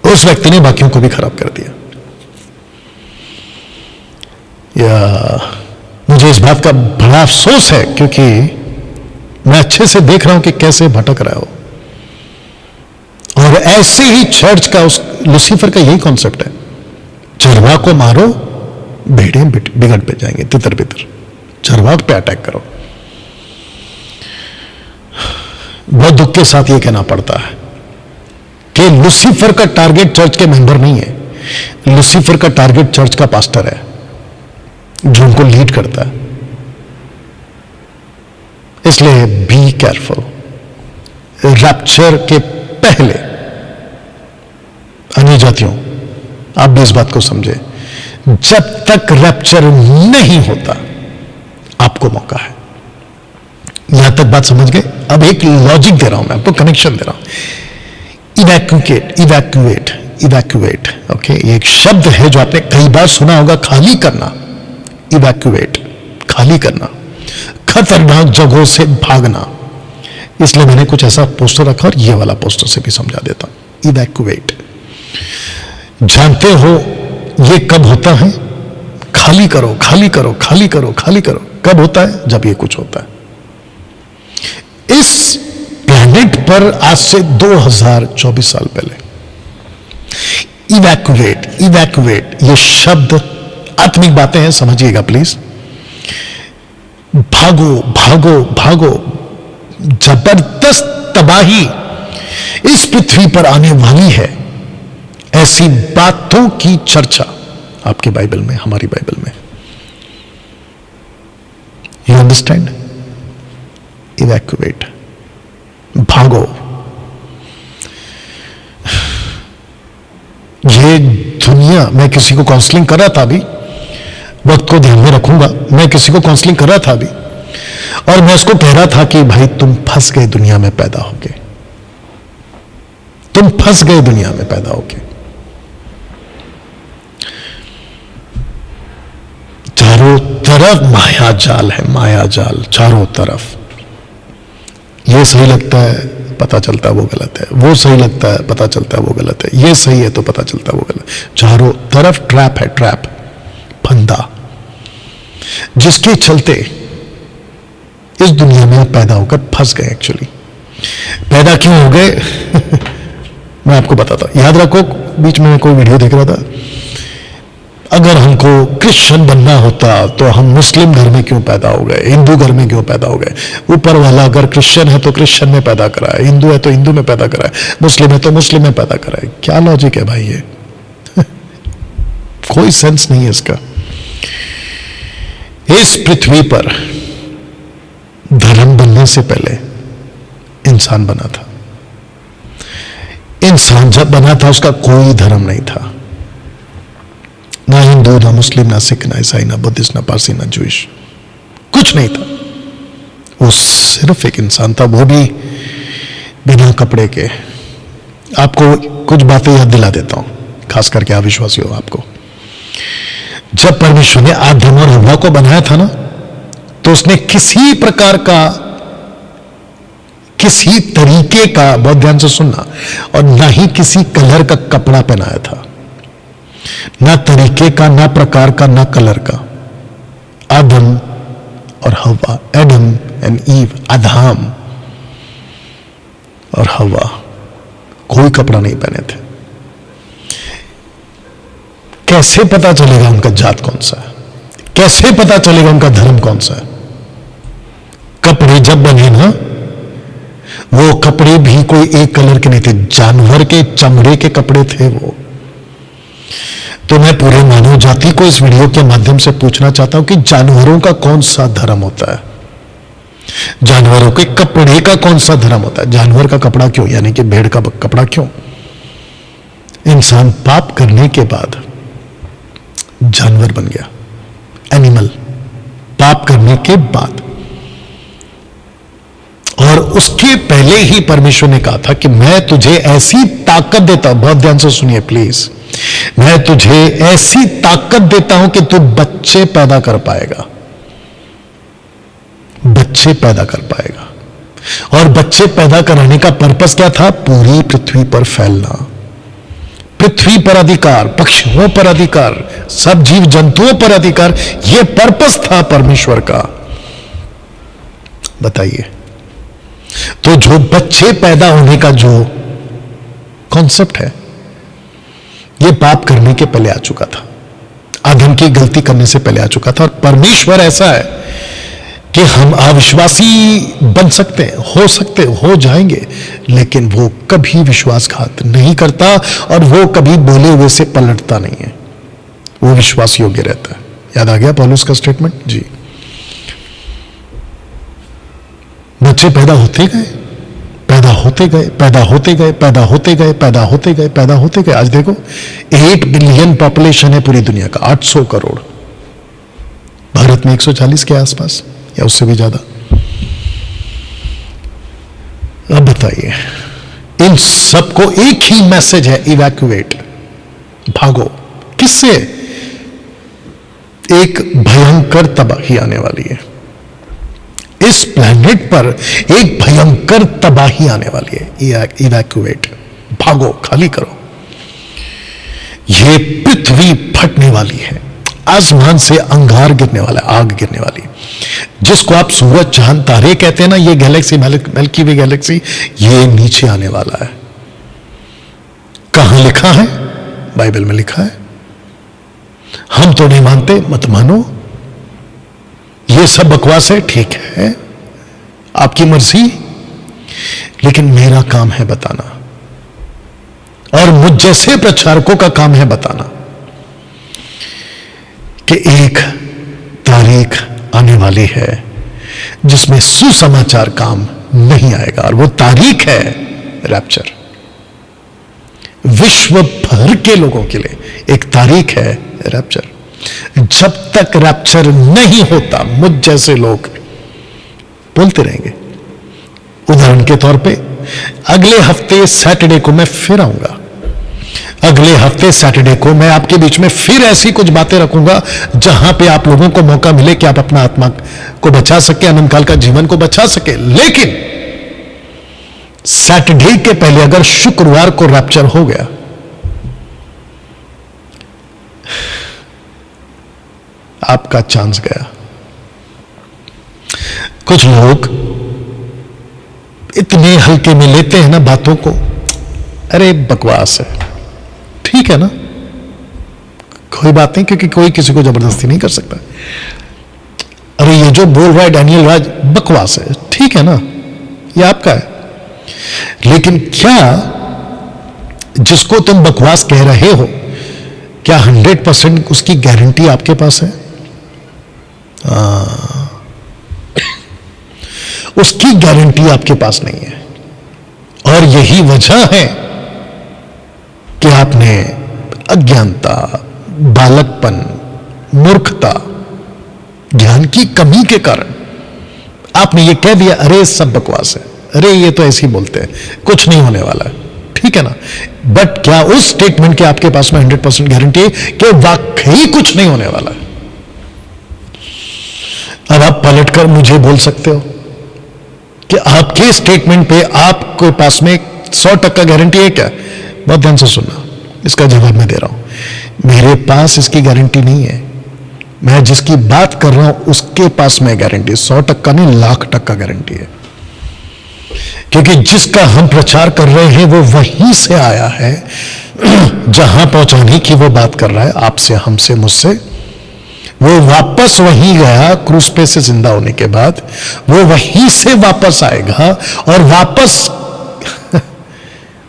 उस व्यक्ति ने बाकियों को भी खराब कर दिया। इस बात का बड़ा अफसोस है, क्योंकि मैं अच्छे से देख रहा हूं कि कैसे भटक रहे हो। और ऐसे ही चर्च का, उस लूसीफर का यही कॉन्सेप्ट है, चरवाह को मारो, भेड़ें बिगड़ पे जाएंगे, तितर बितर, चरवाह पे अटैक करो। बहुत दुख के साथ यह कहना पड़ता है कि लूसीफर का टारगेट चर्च के मेंबर नहीं है, लूसीफर का टारगेट चर्च का पास्टर है जो उनको लीड करता है। इसलिए बी केयरफुल। रैप्चर के पहले अन्य जातियों, आप भी इस बात को समझे, जब तक रैप्चर नहीं होता आपको मौका है। यहां तक बात समझ गए? अब एक लॉजिक दे रहा हूं मैं आपको, कनेक्शन दे रहा हूं। इवैक्यूएट, इवैक्यूएट, इवैक्यूएट, ओके, ये एक शब्द है जो आपने कई बार सुना होगा, खाली करना। इवैक्यूएट, खाली करना, खतरनाक जगहों से भागना। इसलिए मैंने कुछ ऐसा पोस्टर रखा और ये वाला पोस्टर से भी समझा देता हूं। इवैक्यूएट, जानते हो ये कब होता है? खाली करो, खाली करो, खाली करो, खाली करो। कब होता है? जब ये कुछ होता है। इस प्लैनेट पर आज से 2024 साल पहले इवैक्यूएट, इवैक्यूएट, ये शब्द आत्मिक बातें हैं, समझिएगा प्लीज। भागो, भागो, भागो। जबरदस्त तबाही इस पृथ्वी पर आने वाली है, ऐसी बातों की चर्चा आपके बाइबल में, हमारी बाइबल में। You understand? इवैक्यूएट, भागो। ये दुनिया, मैं किसी को काउंसलिंग कर रहा था अभी, वक्त को ध्यान में रखूंगा, मैं किसी को काउंसलिंग कर रहा था अभी, और मैं उसको कह रहा था कि भाई तुम फंस गए दुनिया में पैदा होके, तुम फंस गए दुनिया में पैदा होके। चारों तरफ माया जाल है, माया जाल चारों तरफ। ये सही लगता है, पता चलता है वो गलत है, वो सही लगता है, पता चलता है वो गलत है, ये सही है तो पता चलता है वो गलत। चारों तरफ ट्रैप है, ट्रैप, फंदा, जिसके चलते इस दुनिया में आप पैदा होकर फंस गए। एक्चुअली पैदा क्यों हो गए मैं आपको बताता हूं। याद रखो, बीच में मैं कोई वीडियो देख रहा था, अगर हमको क्रिश्चियन बनना होता तो हम मुस्लिम घर में क्यों पैदा हो गए, हिंदू घर में क्यों पैदा हो गए? ऊपर वाला अगर क्रिश्चियन है तो क्रिश्चियन में पैदा करा है, हिंदू है तो हिंदू में पैदा करा है, मुस्लिम है तो मुस्लिम में पैदा करा है। क्या लॉजिक है भाई ये कोई सेंस नहीं है इसका। इस पृथ्वी पर धर्म बनने से पहले इंसान बना था। इंसान जब बना था उसका कोई धर्म नहीं था, ना हिंदू, ना मुस्लिम, ना सिख, ना ईसाई, ना बुद्धिस्ट, ना पारसी, ना जूइश, कुछ नहीं था। वो सिर्फ एक इंसान था, वो भी बिना कपड़े के। आपको कुछ बातें याद दिला देता हूं, खास करके अविश्वासी हो आपको। जब परमेश्वर ने आदम और हव्वा को बनाया था ना, तो उसने किसी प्रकार का, किसी तरीके का, बहुत ध्यान से सुनना, और ना ही किसी कलर का कपड़ा पहनाया था, ना तरीके का, ना प्रकार का, ना कलर का। आदम और हव्वा, एडम एंड ईव, आदाम और हव्वा कोई कपड़ा नहीं पहने थे। कैसे पता चलेगा उनका जात कौन सा है? कैसे पता चलेगा उनका धर्म कौन सा है? कपड़े जब बने ना, वो कपड़े भी कोई एक कलर के नहीं थे, जानवर के चमड़े के कपड़े थे वो। तो मैं पूरे मानव जाति को इस वीडियो के माध्यम से पूछना चाहता हूं कि जानवरों का कौन सा धर्म होता है? जानवरों के कपड़े का कौन सा धर्म होता है? जानवर का कपड़ा क्यों, यानी कि भेड़ का कपड़ा क्यों? इंसान पाप करने के बाद जानवर बन गया, एनिमल, पाप करने के बाद। और उसके पहले ही परमेश्वर ने कहा था कि मैं तुझे ऐसी ताकत देता हूं, बहुत ध्यान से सुनिए प्लीज, मैं तुझे ऐसी ताकत देता हूं कि तू बच्चे पैदा कर पाएगा, बच्चे पैदा कर पाएगा। और बच्चे पैदा कराने का पर्पस क्या था? पूरी पृथ्वी पर फैलना, पृथ्वी पर अधिकार, पक्षियों पर अधिकार, सब जीव जंतुओं पर अधिकार, यह पर्पस था परमेश्वर का। बताइए, तो जो बच्चे पैदा होने का जो कॉन्सेप्ट है, यह पाप करने के पहले आ चुका था, आदम की गलती करने से पहले आ चुका था। और परमेश्वर ऐसा है कि हम अविश्वासी बन सकते हैं, हो जाएंगे, लेकिन वो कभी विश्वासघात नहीं करता और वो कभी बोले हुए से पलटता नहीं है, वो विश्वास योग्य रहता है। याद आ गया पौलुस का स्टेटमेंट जी। बच्चे पैदा होते गए, पैदा होते गए, पैदा होते गए, पैदा होते गए, पैदा होते गए, पैदा होते गए। आज देखो 8 बिलियन पॉपुलेशन है पूरी दुनिया का, 800 करोड़, भारत में 140 के आसपास या उससे भी ज्यादा। अब बताइए, इन सबको एक ही मैसेज है, इवैक्यूएट, भागो। किससे? एक भयंकर तबाही आने वाली है इस प्लैनेट पर, एक भयंकर तबाही आने वाली है। इवैक्यूएट, भागो, खाली करो। यह पृथ्वी फटने वाली है, आसमान से अंगार गिरने वाला है, आग गिरने वाली, जिसको आप सूरज चांद तारे कहते हैं ना, ये गैलेक्सी, मिल्की वे गैलेक्सी, ये नीचे आने वाला है। कहां लिखा है? बाइबल में लिखा है। हम तो नहीं मानते, मत मानो, ये सब बकवास है, ठीक है, आपकी मर्जी, लेकिन मेरा काम है बताना, और मुझ जैसे प्रचारकों का काम है बताना कि एक तारीख आने वाली है जिसमें सुसमाचार काम नहीं आएगा, और वो तारीख है रैप्चर। विश्व भर के लोगों के लिए एक तारीख है रैप्चर। जब तक रैप्चर नहीं होता, मुझ जैसे लोग बोलते रहेंगे। उदाहरण के तौर पे, अगले हफ्ते सैटरडे को मैं फिर आऊंगा, अगले हफ्ते सैटरडे को मैं आपके बीच में फिर ऐसी कुछ बातें रखूंगा जहां पे आप लोगों को मौका मिले कि आप अपना आत्मा को बचा सके, अनंत काल का जीवन को बचा सके। लेकिन सैटरडे के पहले अगर शुक्रवार को रैप्चर हो गया, आपका चांस गया। कुछ लोग इतने हल्के में लेते हैं ना बातों को, अरे बकवास है, ठीक है ना, कोई बात नहीं, क्योंकि कोई किसी को जबरदस्ती नहीं कर सकता। अरे ये जो बोल रहा है डैनियल राज, बकवास है, ठीक है ना, ये आपका है। लेकिन क्या जिसको तुम बकवास कह रहे हो, क्या 100% उसकी गारंटी आपके पास है? उसकी गारंटी आपके पास नहीं है। और यही वजह है कि आपने अज्ञानता, बालकपन, मूर्खता, ज्ञान की कमी के कारण आपने ये कह दिया, अरे सब बकवास है, अरे ये तो ऐसे ही बोलते हैं, कुछ नहीं होने वाला है, ठीक है ना। बट क्या उस स्टेटमेंट के आपके पास में 100% गारंटी है कि वाकई कुछ नहीं होने वाला है? अब आप पलटकर मुझे बोल सकते हो कि आपके स्टेटमेंट पे आपके पास में 100% गारंटी है क्या? बहुत ध्यान से सुनना, इसका जवाब मैं दे रहा हूं। मेरे पास इसकी गारंटी नहीं है। मैं जिसकी बात कर रहा हूं उसके पास में गारंटी 100% नहीं, 1,00,000% गारंटी है। क्योंकि जिसका हम प्रचार कर रहे हैं वो वहीं से आया है जहां पहुंचाने की वो बात कर रहा है, आपसे, हमसे, मुझसे। वो वापस वहीं गया, क्रूस पे से जिंदा होने के बाद वो वहीं से वापस आएगा और वापस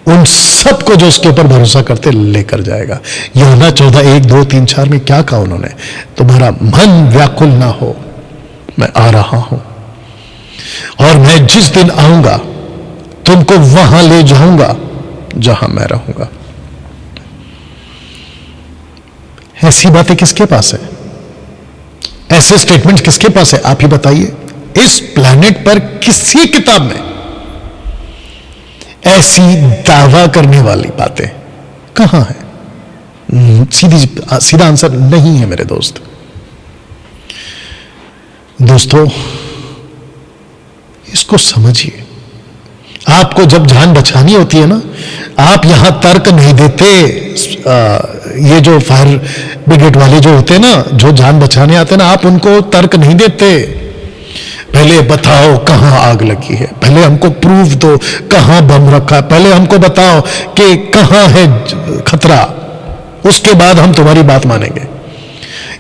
उन सबको जो उसके ऊपर भरोसा करते लेकर जाएगा। यूहन्ना 14:1-2-3-4 में क्या कहा उन्होंने? तुम्हारा मन व्याकुल ना हो, मैं आ रहा हूं, और मैं जिस दिन आऊंगा तुमको वहां ले जाऊंगा जहां मैं रहूंगा। ऐसी बातें किसके पास है? ऐसे स्टेटमेंट किसके पास है? आप ही बताइए। इस प्लैनेट पर किसी किताब में ऐसी दावा करने वाली बातें कहां है? सीधा आंसर नहीं है मेरे दोस्त। दोस्तों, इसको समझिए, आपको जब जान बचानी होती है ना, आप यहां तर्क नहीं देते। ये जो फायर ब्रिगेड वाले जो होते हैं ना, जो जान बचाने आते हैं ना, आप उनको तर्क नहीं देते। पहले बताओ कहां आग लगी है, पहले हमको प्रूफ दो कहां बम रखा है, पहले हमको बताओ कि कहां है खतरा, उसके बाद हम तुम्हारी बात मानेंगे।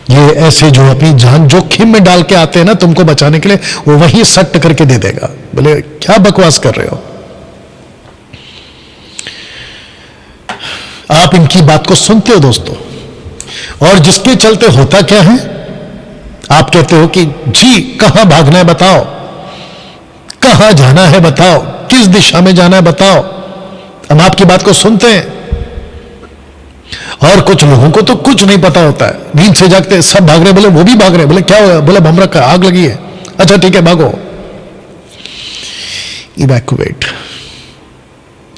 ये ऐसे जो अपनी जान जोखिम में डाल के आते हैं ना तुमको बचाने के लिए, वो वहीं सट्ट करके दे देगा। बोले क्या बकवास कर रहे हो आप, इनकी बात को सुनते हो दोस्तों। और जिसके चलते होता क्या है, आप कहते हो कि जी कहां भागना है बताओ, कहां जाना है बताओ, किस दिशा में जाना है बताओ। हम आपकी बात को सुनते हैं। और कुछ लोगों को तो कुछ नहीं पता होता है, नींद से जागते सब भाग रहे, बोले वो भी भाग रहे, बोले क्या हुआ, बोले बम रखा, आग लगी है, अच्छा ठीक है भागो, इवैक्यूएट,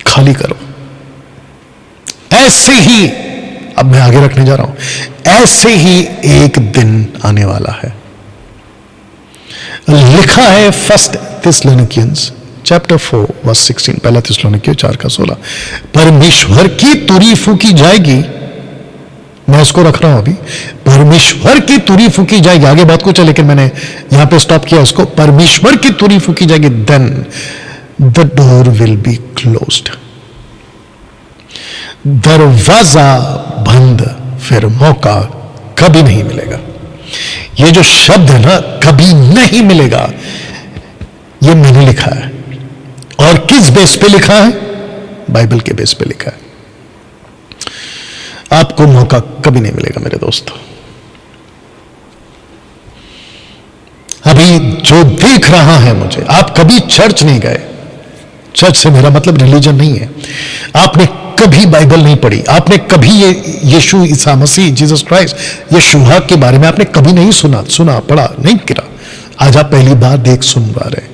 खाली करो। ऐसे ही, अब मैं आगे रखने जा रहा हूं, ऐसे ही एक दिन आने वाला है। लिखा है 1 थिस्सलुनीकियंस चैप्टर 4 वर्स 16, पहला थिस्सलुनीकियों 4:16, परमेश्वर की तुरी फूकी जाएगी। मैं इसको रख रहा हूं अभी, परमेश्वर की तुरी फूकी जाएगी। आगे बात कुछ है लेकिन मैंने यहां पे स्टॉप किया इसको। परमेश्वर की तुरी फूकी जाएगी, then the door will be closed. दरवाजा बंद, फिर मौका कभी नहीं मिलेगा। ये जो शब्द है ना, कभी नहीं मिलेगा, ये मैंने लिखा है। और किस बेस पे लिखा है? बाइबल के बेस पे लिखा है। आपको मौका कभी नहीं मिलेगा मेरे दोस्तों। अभी जो देख रहा है मुझे, आप कभी चर्च नहीं गए, चर्च से मेरा मतलब रिलीजन नहीं है, आपने कभी बाइबल नहीं पढ़ी, आपने कभी ये यीशु ईसा मसीह जीसस क्राइस्ट यशुआ के बारे में आपने कभी नहीं सुना पढ़ा नहीं किया, आज आप पहली बार देख सुन पा रहे।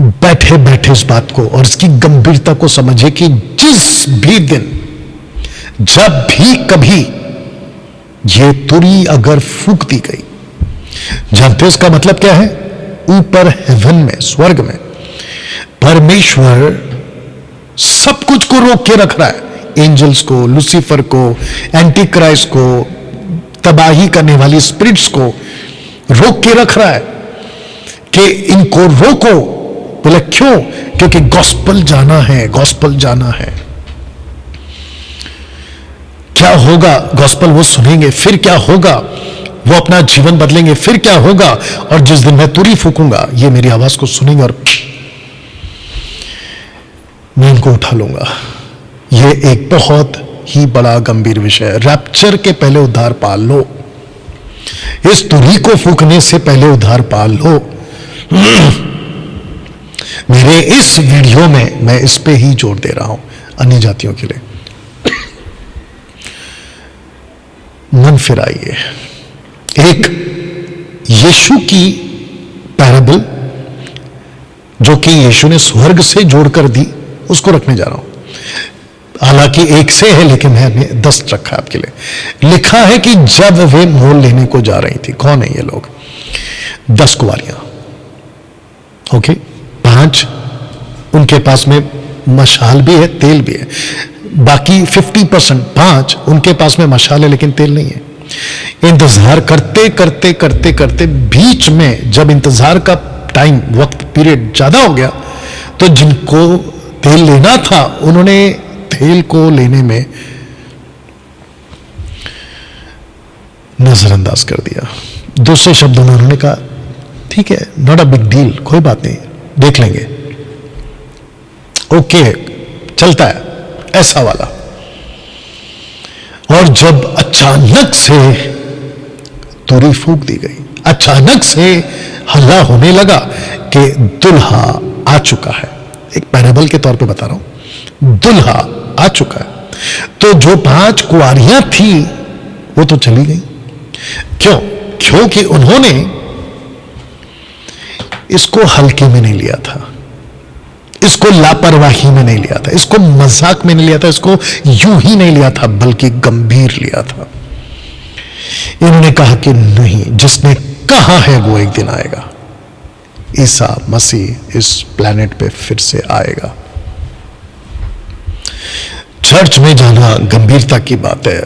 बैठे बैठे इस बात को और इसकी गंभीरता को समझे कि जिस भी दिन, जब भी कभी ये तुरी अगर फूक दी गई, जानते इसका मतलब क्या है? ऊपर हेवन में, स्वर्ग में परमेश्वर सब कुछ को रोक के रख रहा है। एंजल्स को, लूसीफर को, एंटी क्राइस्ट को, तबाही करने वाली स्पिरिट्स को रोक के रख रहा है कि इनको रोको। बोले क्यों? क्योंकि गॉस्पल जाना है, गॉस्पल जाना है। क्या होगा? गॉस्पल वो सुनेंगे, फिर क्या होगा? वो अपना जीवन बदलेंगे, फिर क्या होगा? और जिस दिन मैं तुरी फूकूंगा, ये मेरी आवाज को सुनेंगे और मैं इनको उठा लूंगा। ये एक बहुत ही बड़ा गंभीर विषय है। रैप्चर के पहले उद्धार पाल लो, इस तुरी को फूकने से पहले उद्धार पाल लो। मेरे इस वीडियो में मैं इस पे ही जोर दे रहा हूं, अन्य जातियों के लिए। मन फिराइए। एक यीशु की पैराबल जो कि यीशु ने स्वर्ग से जोड़कर दी, उसको रखने जा रहा हूं। हालांकि एक से है लेकिन मैंने 10 रखा आपके लिए। लिखा है कि जब वे मोल लेने को जा रही थी, कौन है ये लोग? 10 कुंवारियां, ओके, 5 उनके पास में मशाल भी है, तेल भी है, बाकी 50%, 5 उनके पास में मशाल है लेकिन तेल नहीं है। इंतजार करते करते करते करते बीच में जब इंतजार का टाइम, वक्त पीरियड ज्यादा हो गया, तो जिनको तेल लेना था उन्होंने तेल को लेने में नजरअंदाज कर दिया। दूसरे शब्दों में उन्होंने कहा ठीक है, नॉट अ बिग डील, कोई बात नहीं, देख लेंगे, ओके, चलता है, ऐसा वाला। और जब अचानक से तुरी फूक दी गई, अचानक से हल्ला होने लगा कि दुल्हा आ चुका है। एक पैराबल के तौर पे बता रहा हूं, दुल्हा आ चुका है। तो जो 5 कुंवारियां थी वो तो चली गई। क्यों? क्योंकि उन्होंने इसको हल्के में नहीं लिया था, इसको लापरवाही में नहीं लिया था, इसको मजाक में नहीं लिया था, इसको यूं ही नहीं लिया था, बल्कि गंभीर लिया था। इन्होंने कहा कि नहीं, जिसने कहा है वो एक दिन आएगा। ईसा मसीह इस प्लेनेट पे फिर से आएगा। चर्च में जाना गंभीरता की बात है,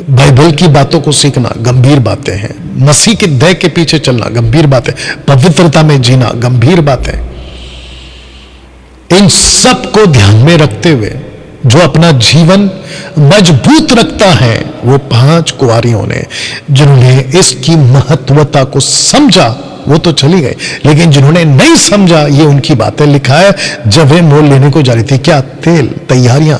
बाइबल की बातों को सीखना गंभीर बातें हैं, मसीह के दया के पीछे चलना गंभीर बात है, पवित्रता में जीना गंभीर बात है। इन सब को ध्यान में रखते हुए जो अपना जीवन मजबूत रखता है, वो 5 कुंवारियों ने, जिन्होंने इसकी महत्वता को समझा वो तो चली गई, लेकिन जिन्होंने नहीं समझा, ये उनकी बातें लिखा है। जब वे मोल लेने को जा रही थी, क्या तेल, तैयारियां,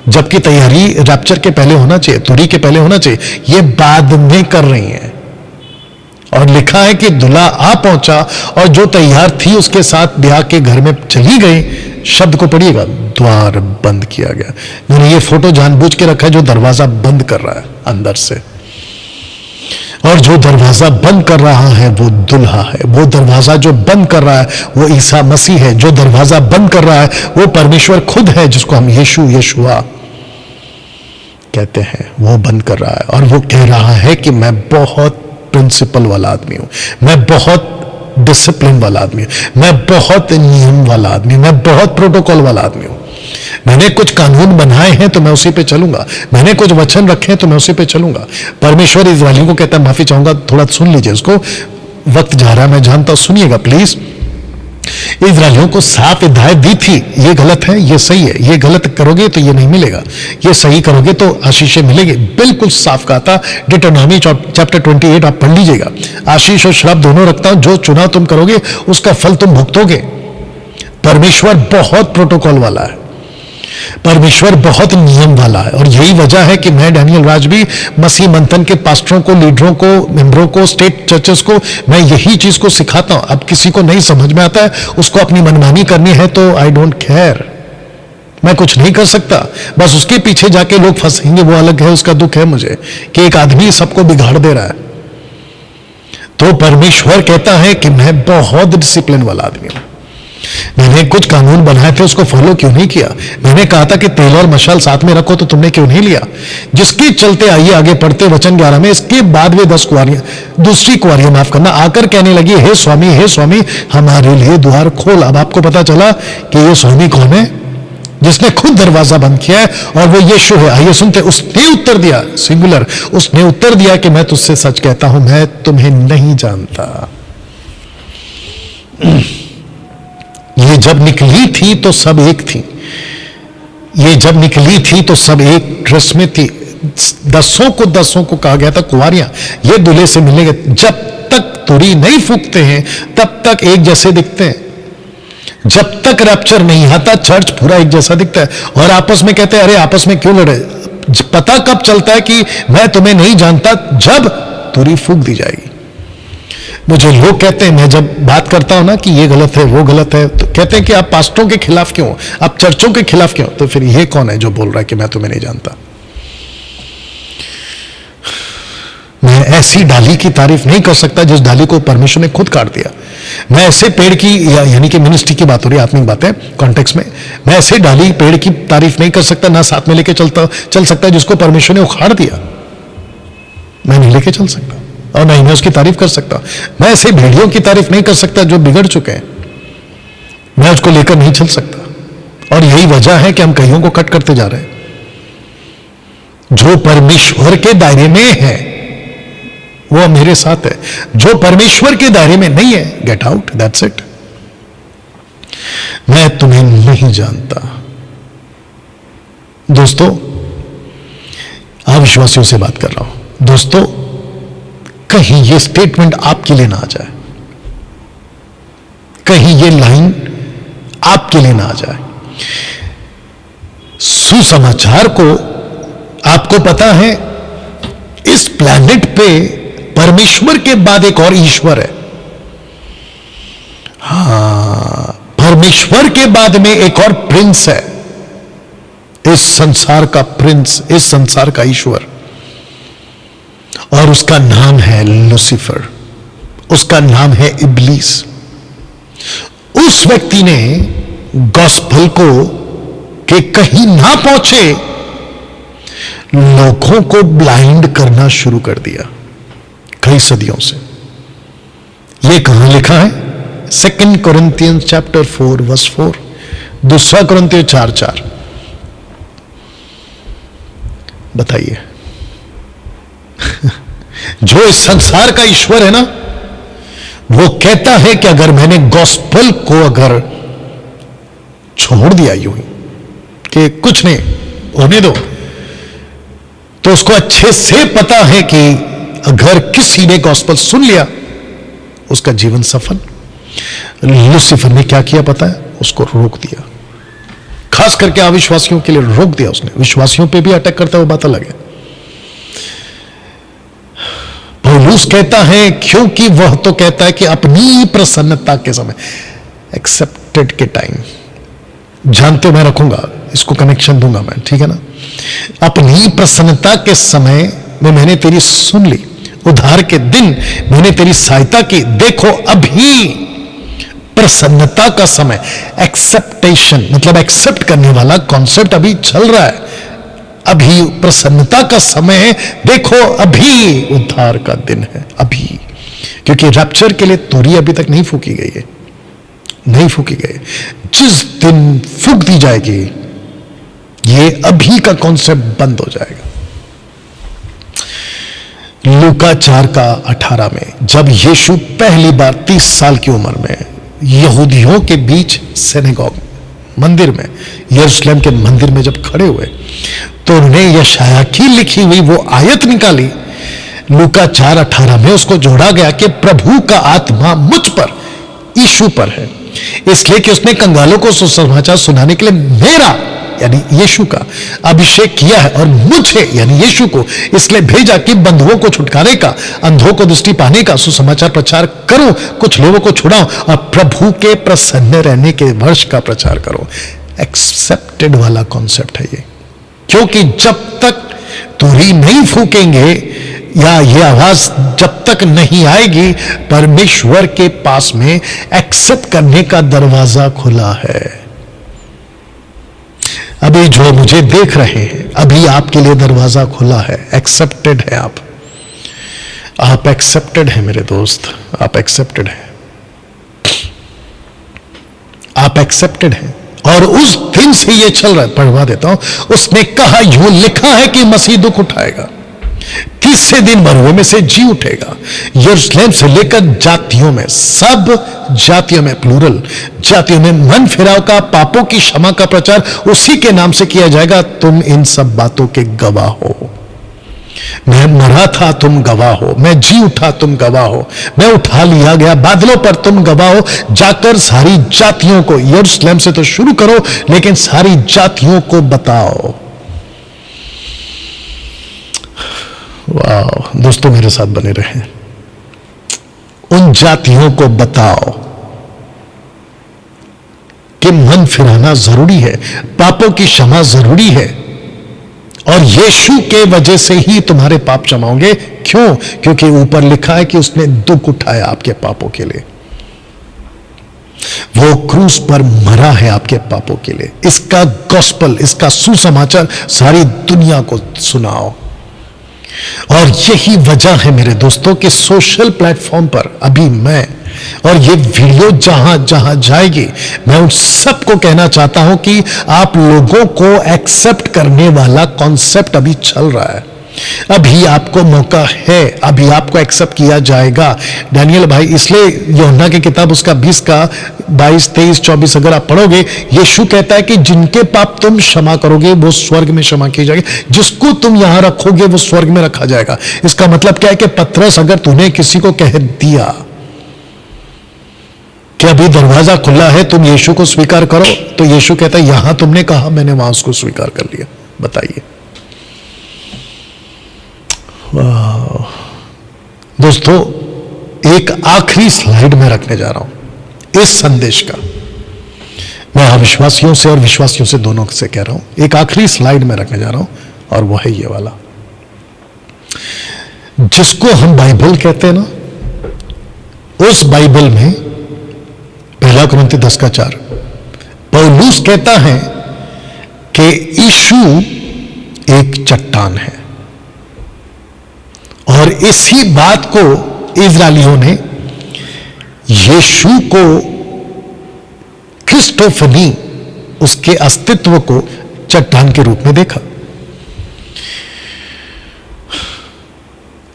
जबकि तैयारी रैप्चर के पहले होना चाहिए, तुरी के पहले होना चाहिए, ये बाद में कर रही हैं। और लिखा है कि दूल्हा आ पहुंचा और जो तैयार थी उसके साथ ब्याह के घर में चली गई। शब्द को पढ़िएगा, द्वार बंद किया गया। मैंने ये फोटो जानबूझ के रखा है, जो दरवाजा बंद कर रहा है अंदर से, और जो दरवाजा बंद कर रहा है वो दुल्हा है। वो दरवाजा जो बंद कर रहा है वो ईसा मसीह है। जो दरवाजा बंद कर रहा है वो परमेश्वर खुद है, जिसको हम यीशुआ कहते हैं। वो बंद कर रहा है और वो कह रहा है कि मैं बहुत प्रिंसिपल वाला आदमी हूं, मैं बहुत डिसिप्लिन वाला आदमी हूं, मैं बहुत नियम वाला आदमी, मैं बहुत प्रोटोकॉल वाला आदमी हूं। मैंने कुछ कानून बनाए हैं तो मैं उसी पे चलूंगा, मैंने कुछ वचन रखे हैं तो मैं उसी पे चलूंगा। परमेश्वर इस्राएलियों को कहता है, माफी चाहूंगा, थोड़ा सुन लीजिए, उसको वक्त जा रहा है, मैं जानता हूं, सुनिएगा प्लीज। इस्राएलियों को साफ हिदायत दी थी, ये गलत है, ये सही है, ये गलत करोगे तो ये नहीं मिलेगा, ये सही करोगे तो आशीषें मिलेगी। बिल्कुल साफ कहा था। डिटोनॉमी चैप्टर 28 आप पढ़ लीजिएगा। आशीष और श्राप दोनों रखता हूं, जो चुनाव तुम करोगे उसका फल तुम भुगतोगे। परमेश्वर बहुत प्रोटोकॉल वाला है, परमेश्वर बहुत नियम वाला है। और यही वजह है कि मैं डैनियल राज भी मसीह मंथन के पास्टरों को, लीडरों को, मेंबरों को, स्टेट चर्चेस को मैं यही चीज को सिखाता हूं। अब किसी को नहीं समझ में आता है, उसको अपनी मनमानी करनी है तो आई डोंट केयर, मैं कुछ नहीं कर सकता। बस उसके पीछे जाके लोग फंसेंगे, वो अलग है, उसका दुख है मुझे कि एक आदमी सबको बिगाड़ दे रहा है। तो परमेश्वर कहता है कि मैं बहुत डिसिप्लिन वाला आदमी हूं। मैंने कुछ कानून बनाए थे, उसको फॉलो क्यों नहीं किया? मैंने कहा था कि तेल और मशाल साथ में रखो, तो तुमने क्यों नहीं लिया? जिसके चलते आइए आगे पढ़ते वचन 11 में, इसके बाद वे 10 कुंवारियां, दूसरी कुंवारियां माफ करना, आकर कहने लगी, हे स्वामी हमारे लिए द्वार खोल। अब आपको पता चला कि ये स्वामी कौन है, जिसने खुद दरवाजा बंद किया है, और वो यीशु है। आइए सुनते। उसने उत्तर दिया, सिंगुलर, उसने उत्तर दिया कि मैं तुझसे सच कहता हूं, मैं तुम्हें नहीं जानता। ये जब निकली थी तो सब एक थी, ये जब निकली थी तो सब एक ड्रेस में थी। 10 को कहा गया था कुंवारियां, ये दूल्हे से मिलेंगे। जब तक तुरी नहीं फूकते हैं तब तक एक जैसे दिखते हैं। जब तक रैप्चर नहीं आता चर्च पूरा एक जैसा दिखता है। और आपस में कहते हैं, अरे आपस में क्यों लड़े? पता कब चलता है कि मैं तुम्हें नहीं जानता? जब तुरी फूक दी जाएगी। मुझे लोग कहते हैं, मैं जब बात करता हूं ना कि ये गलत है, वो गलत है, तो कहते हैं कि आप पास्टरों के खिलाफ क्यों, आप चर्चों के खिलाफ क्यों? तो फिर ये कौन है जो बोल रहा है कि मैं तुम्हें नहीं जानता? मैं ऐसी डाली की तारीफ नहीं कर सकता जिस डाली को परमेश्वर ने खुद काट दिया। मैं ऐसे पेड़ की, यानी कि मिनिस्ट्री की बात हो रही है, आत्मिक बात है कॉन्टेक्स्ट में, मैं ऐसे डाली पेड़ की तारीफ नहीं कर सकता, ना साथ में लेके चल सकता जिसको परमेश्वर ने उखाड़ दिया। मैं नहीं लेके चल सकता और नहीं मैं उसकी तारीफ कर सकता। मैं ऐसे भेड़ियों की तारीफ नहीं कर सकता जो बिगड़ चुके हैं, मैं उसको लेकर नहीं चल सकता। और यही वजह है कि हम कईयों को कट करते जा रहे हैं। जो परमेश्वर के दायरे में है वो मेरे साथ है, जो परमेश्वर के दायरे में नहीं है, गेट आउट, दैट्स इट। मैं तुम्हें नहीं जानता। दोस्तों, अविश्वासियों से बात कर रहा हूं। दोस्तों, कहीं ये स्टेटमेंट आपके लिए ना आ जाए, कहीं ये लाइन आपके लिए ना आ जाए। सुसमाचार को, आपको पता है, इस प्लैनेट पे परमेश्वर के बाद एक और ईश्वर है। हां, परमेश्वर के बाद में एक और प्रिंस है, इस संसार का प्रिंस, इस संसार का ईश्वर, और उसका नाम है लूसीफर, उसका नाम है इब्लीस। उस व्यक्ति ने गॉस्पेल को कि कहीं ना पहुंचे, लोगों को ब्लाइंड करना शुरू कर दिया कई सदियों से। यह कहां लिखा है? 2 Corinthians chapter 4 verse 4, 2 Corinthians 4:4। बताइए, जो इस संसार का ईश्वर है ना, वो कहता है कि अगर मैंने गॉस्पेल को अगर छोड़ दिया यूं ही कि कुछ नहीं होने दो, तो उसको अच्छे से पता है कि अगर किसी ने गॉस्पेल सुन लिया उसका जीवन सफल। लूसीफर ने क्या किया पता है? उसको रोक दिया, खास करके अविश्वासियों के लिए रोक दिया उसने। विश्वासियों पे भी अटैक करता हुआ बात अलग है। पौलुस कहता है क्योंकि वह तो कहता है कि अपनी प्रसन्नता के समय, एक्सेप्टेड के टाइम, जानते हो मैं रखूंगा इसको, कनेक्शन दूंगा मैं, ठीक है ना। अपनी प्रसन्नता के समय में मैंने तेरी सुन ली, उद्धार के दिन मैंने तेरी सहायता की। देखो अभी प्रसन्नता का समय, एक्सेप्टेशन मतलब एक्सेप्ट करने वाला कॉन्सेप्ट अभी चल रहा है। अभी प्रसन्नता का समय है, देखो अभी उद्धार का दिन है, अभी। क्योंकि रैप्चर के लिए तोरी अभी तक नहीं फूकी गई है, नहीं फूकी गई। जिस दिन फूक दी जाएगी, ये अभी का कॉन्सेप्ट बंद हो जाएगा। लूका 4:18 में जब यीशु पहली बार 30 साल की उम्र में यहूदियों के बीच सिनेगॉग मंदिर में, यरूशलेम के मंदिर में जब खड़े हुए, तो उन्होंने यशायाह की लिखी हुई वो आयत निकाली। लूका 4:18 में उसको जोड़ा गया कि प्रभु का आत्मा मुझ पर, यीशु पर है, इसलिए कि उसने कंगालों को सुसमाचार सुनाने के लिए मेरा यानी यीशु का अभिषेक किया है, और मुझे यानी यीशु को इसलिए भेजा कि बंधुओं को छुटकारे का, अंधों को दृष्टि पाने का सुसमाचार प्रचार करो, कुछ लोगों को छुड़ाओ, और प्रभु के प्रसन्न रहने के वर्ष का प्रचार करो। एक्सेप्टेड वाला कॉन्सेप्ट है ये। क्योंकि जब तक तुरही नहीं फूकेंगे या ये आवाज जब तक नहीं आएगी, परमेश्वर के पास में एक्सेप्ट करने का दरवाजा खुला है। अभी जो मुझे देख रहे हैं, अभी आपके लिए दरवाजा खुला है, एक्सेप्टेड है आप एक्सेप्टेड है मेरे दोस्त, आप एक्सेप्टेड है, आप एक्सेप्टेड है। और उस दिन से ये चल रहा है, पढ़वा देता हूं। उसने कहा, यूं लिखा है कि मसीह दुख उठाएगा, तीसरे दिन मरुओं में से जी उठेगा, यरूशलेम से लेकर जातियों में, सब जातियों में, प्लूरल जातियों में मन फिराव का, पापों की क्षमा का प्रचार उसी के नाम से किया जाएगा। तुम इन सब बातों के गवाह हो। मैं मरा था, तुम गवाह हो, मैं जी उठा, तुम गवाह हो, मैं उठा लिया गया बादलों पर, तुम गवाह हो। जाकर सारी जातियों को, यरूशलेम से तो शुरू करो, लेकिन सारी जातियों को बताओ। वाह दोस्तों, मेरे साथ बने रहें। उन जातियों को बताओ कि मन फिराना जरूरी है, पापों की क्षमा जरूरी है, और यीशु के वजह से ही तुम्हारे पाप क्षमा होंगे। क्यों? क्योंकि ऊपर लिखा है कि उसने दुख उठाया आपके पापों के लिए, वो क्रूस पर मरा है आपके पापों के लिए। इसका गॉस्पेल, इसका सुसमाचार सारी दुनिया को सुनाओ। और यही वजह है मेरे दोस्तों कि सोशल प्लेटफॉर्म पर अभी मैं और ये वीडियो जहां जहां जाएगी, मैं उन सबको कहना चाहता हूं कि आप लोगों को एक्सेप्ट करने वाला कॉन्सेप्ट अभी चल रहा है। अभी आपको मौका है, अभी आपको एक्सेप्ट किया जाएगा। डैनियल भाई, इसलिए यूहन्ना की किताब उसका 20 का 22, 23, 24 अगर आप पढ़ोगे, यीशु कहता है कि जिनके पाप तुम क्षमा करोगे वो स्वर्ग में क्षमा किए जाएंगे, जिसको तुम यहां रखोगे वो स्वर्ग में रखा जाएगा। इसका मतलब क्या है कि पतरस, अगर तूने किसी को कह दिया कि अभी दरवाजा खुला है, तुम यीशु को स्वीकार करो, तो यीशु कहता है यहां तुमने कहा, मैंने वहां उसको स्वीकार कर लिया। बताइए। दोस्तों, एक आखिरी स्लाइड में रखने जा रहा हूं इस संदेश का। मैं अविश्वासियों से और विश्वासियों से दोनों से कह रहा हूं, एक आखिरी स्लाइड में रखने जा रहा हूं, और वह है ये वाला, जिसको हम बाइबल कहते हैं ना। उस बाइबल में 1 कुरिन्थी 10:4 पौलुस कहता है कि यीशु एक चट्टान है, और इसी बात को इजरायलियों ने यीशु को, क्रिस्टोफनी, उसके अस्तित्व को चट्टान के रूप में देखा।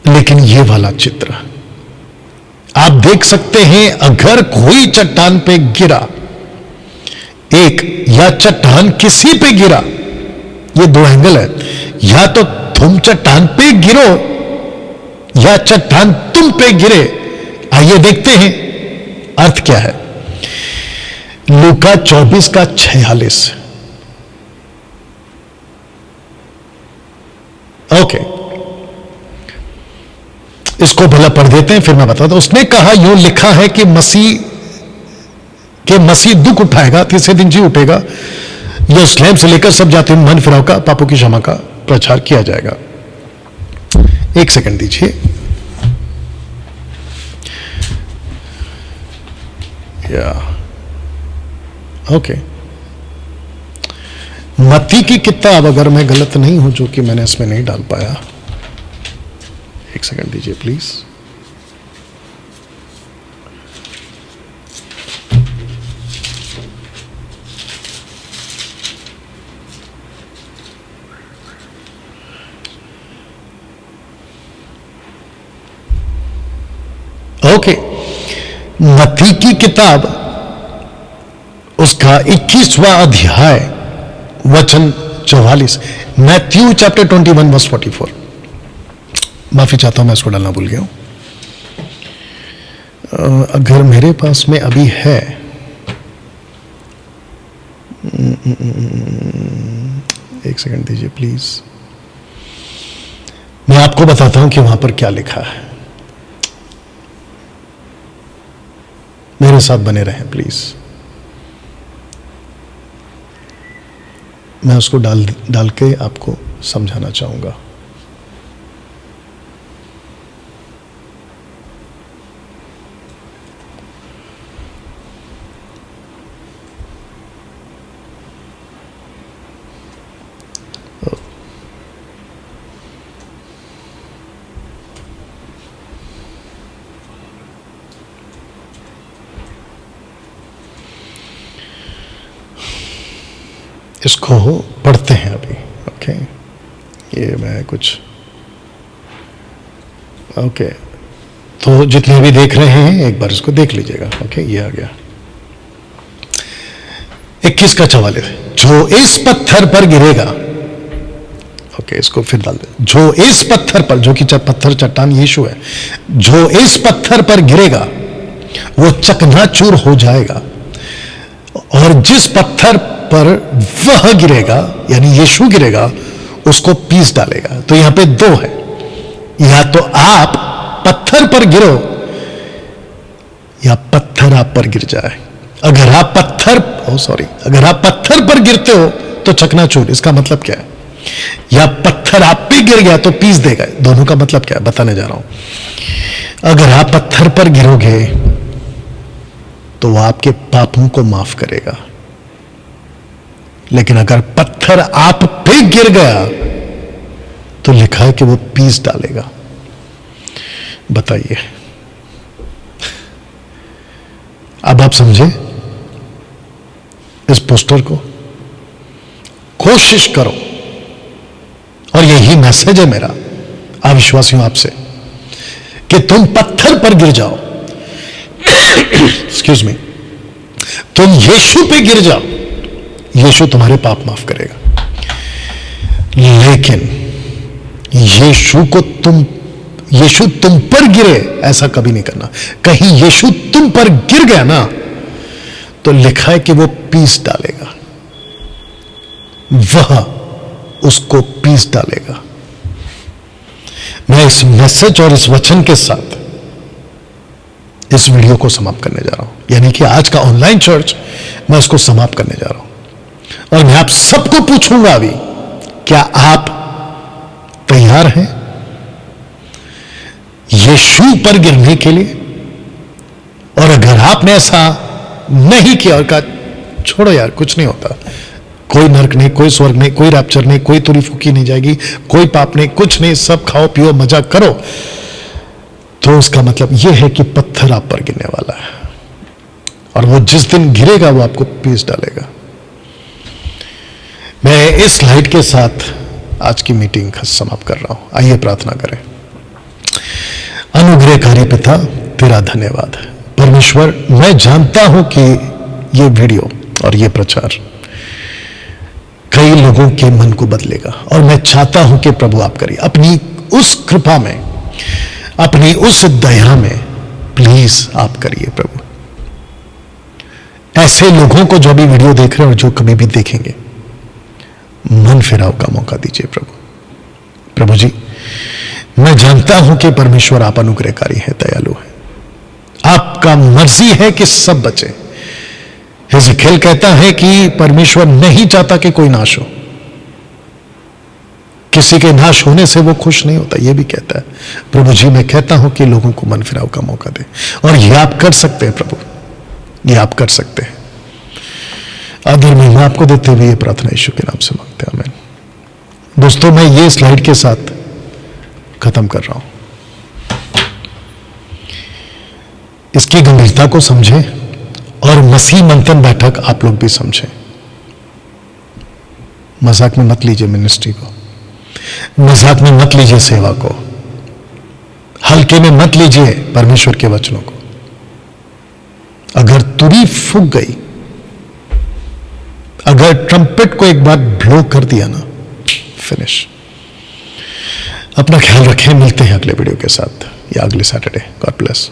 लेकिन यह वाला चित्र आप देख सकते हैं, अगर कोई चट्टान पे गिरा, एक या चट्टान किसी पे गिरा, ये दो एंगल है, या तो तुम चट्टान पे गिरो या चट्टान तुम पे गिरे। आइए देखते हैं अर्थ क्या है। लूका 24 का 46। ओके, इसको भला पढ़ देते हैं, फिर मैं बताता हूं। उसने कहा, यूं लिखा है कि मसीह दुख उठाएगा, तीसरे दिन जी उठेगा, यरूशलेम से लेकर सब जातियों में मन फिराव का, पापों की क्षमा का प्रचार किया जाएगा। एक सेकंड दीजिए। या ओके, मत्ती की किताब, अगर मैं गलत नहीं हूं, जो कि मैंने इसमें नहीं डाल पाया, एक सेकंड दीजिए प्लीज। ओके, मत्ती की किताब, उसका 21वां अध्याय वचन 44। Matthew chapter 21 verse 44। माफी चाहता हूं, मैं इसको डालना भूल गया हूं। अगर मेरे पास में अभी है, एक सेकंड दीजिए प्लीज, मैं आपको बताता हूं कि वहां पर क्या लिखा है। मेरे साथ बने रहें प्लीज। मैं उसको डाल के आपको समझाना चाहूंगा। इसको पढ़ते हैं अभी। ओके, ये मैं कुछ, ओके, तो जितने भी देख रहे हैं एक बार इसको देख लीजिएगा। ओके, ये आ गया 21 का 44। जो इस पत्थर पर गिरेगा, ओके, इसको फिर डाल दे। जो इस पत्थर पर, जो कि पत्थर चट्टान यीशु है, जो इस पत्थर पर गिरेगा वो चकनाचूर हो जाएगा, और जिस पत्थर पर वह गिरेगा, यानी यीशु गिरेगा, उसको पीस डालेगा। तो यहां पे दो है, या तो आप पत्थर पर गिरो या पत्थर आप पर गिर जाए। अगर आप पत्थर पर गिरते हो तो चकनाचूर, इसका मतलब क्या है? या पत्थर आप पे गिर गया तो पीस देगा। दोनों का मतलब क्या है बताने जा रहा हूं। अगर आप पत्थर पर गिरोगे तो वह आपके पापों को माफ करेगा, लेकिन अगर पत्थर आप पे गिर गया तो लिखा है कि वो पीस डालेगा। बताइए, अब आप समझे इस पोस्टर को? कोशिश करो, और यही मैसेज है मेरा अविश्वासियों आपसे, कि तुम पत्थर पर गिर जाओ, एक्सक्यूज मी, तुम यीशु पे गिर जाओ, यीशु तुम्हारे पाप माफ करेगा। लेकिन यीशु तुम पर गिरे, ऐसा कभी नहीं करना। कहीं यीशु तुम पर गिर गया ना, तो लिखा है कि वो पीस डालेगा, वह उसको पीस डालेगा। मैं इस मैसेज और इस वचन के साथ इस वीडियो को समाप्त करने जा रहा हूं, यानी कि आज का ऑनलाइन चर्च मैं इसको समाप्त करने जा रहा हूं। और मैं आप सबको पूछूंगा अभी, क्या आप तैयार हैं यीशु पर गिरने के लिए? और अगर आपने ऐसा नहीं किया और कहा छोड़ो यार कुछ नहीं होता, कोई नरक नहीं, कोई स्वर्ग नहीं, कोई रैप्चर नहीं, कोई तुरी फूकी नहीं जाएगी, कोई पाप नहीं, कुछ नहीं, सब खाओ पियो मजा करो, तो उसका मतलब यह है कि पत्थर आप पर गिरने वाला है। और वो जिस दिन गिरेगा वो आपको पीस डालेगा। मैं इस स्लाइड के साथ आज की मीटिंग समाप्त कर रहा हूं। आइए प्रार्थना करें। अनुग्रहकारी पिता, तेरा धन्यवाद। परमेश्वर, मैं जानता हूं कि ये वीडियो और ये प्रचार कई लोगों के मन को बदलेगा, और मैं चाहता हूं कि प्रभु आप करिए अपनी उस कृपा में, अपनी उस दया में, प्लीज आप करिए प्रभु। ऐसे लोगों को जो भी वीडियो देख रहे हैं और जो कभी भी देखेंगे, मन फिराव का मौका दीजिए प्रभु। प्रभु जी, मैं जानता हूं कि परमेश्वर आप अनुग्रहकारी हैं, दयालु हैं। आपका मर्जी है कि सब बचे। हिजकिय्याह कहता है कि परमेश्वर नहीं चाहता कि कोई नाश हो, किसी के नाश होने से वो खुश नहीं होता, ये भी कहता है। प्रभु जी, मैं कहता हूं कि लोगों को मन फिराव का मौका दे, और ये आप कर सकते हैं प्रभु, ये आप कर सकते हैं। आदर महिमा आपको देते हुए ये प्रार्थना यीशु के नाम से मांगते हैं, आमीन। दोस्तों, मैं ये स्लाइड के साथ खत्म कर रहा हूं। इसकी गंभीरता को समझें और मसीह मंथन बैठक आप लोग भी समझें। मजाक में मत लीजिए मिनिस्ट्री को, मजाक में मत लीजिए सेवा को, हल्के में मत लीजिए परमेश्वर के वचनों को। अगर तुरी फूक गई, अगर ट्रम्पेट को एक बार ब्लो कर दिया ना, फिनिश। अपना ख्याल रखें, मिलते हैं अगले वीडियो के साथ या अगले सैटरडे। God bless.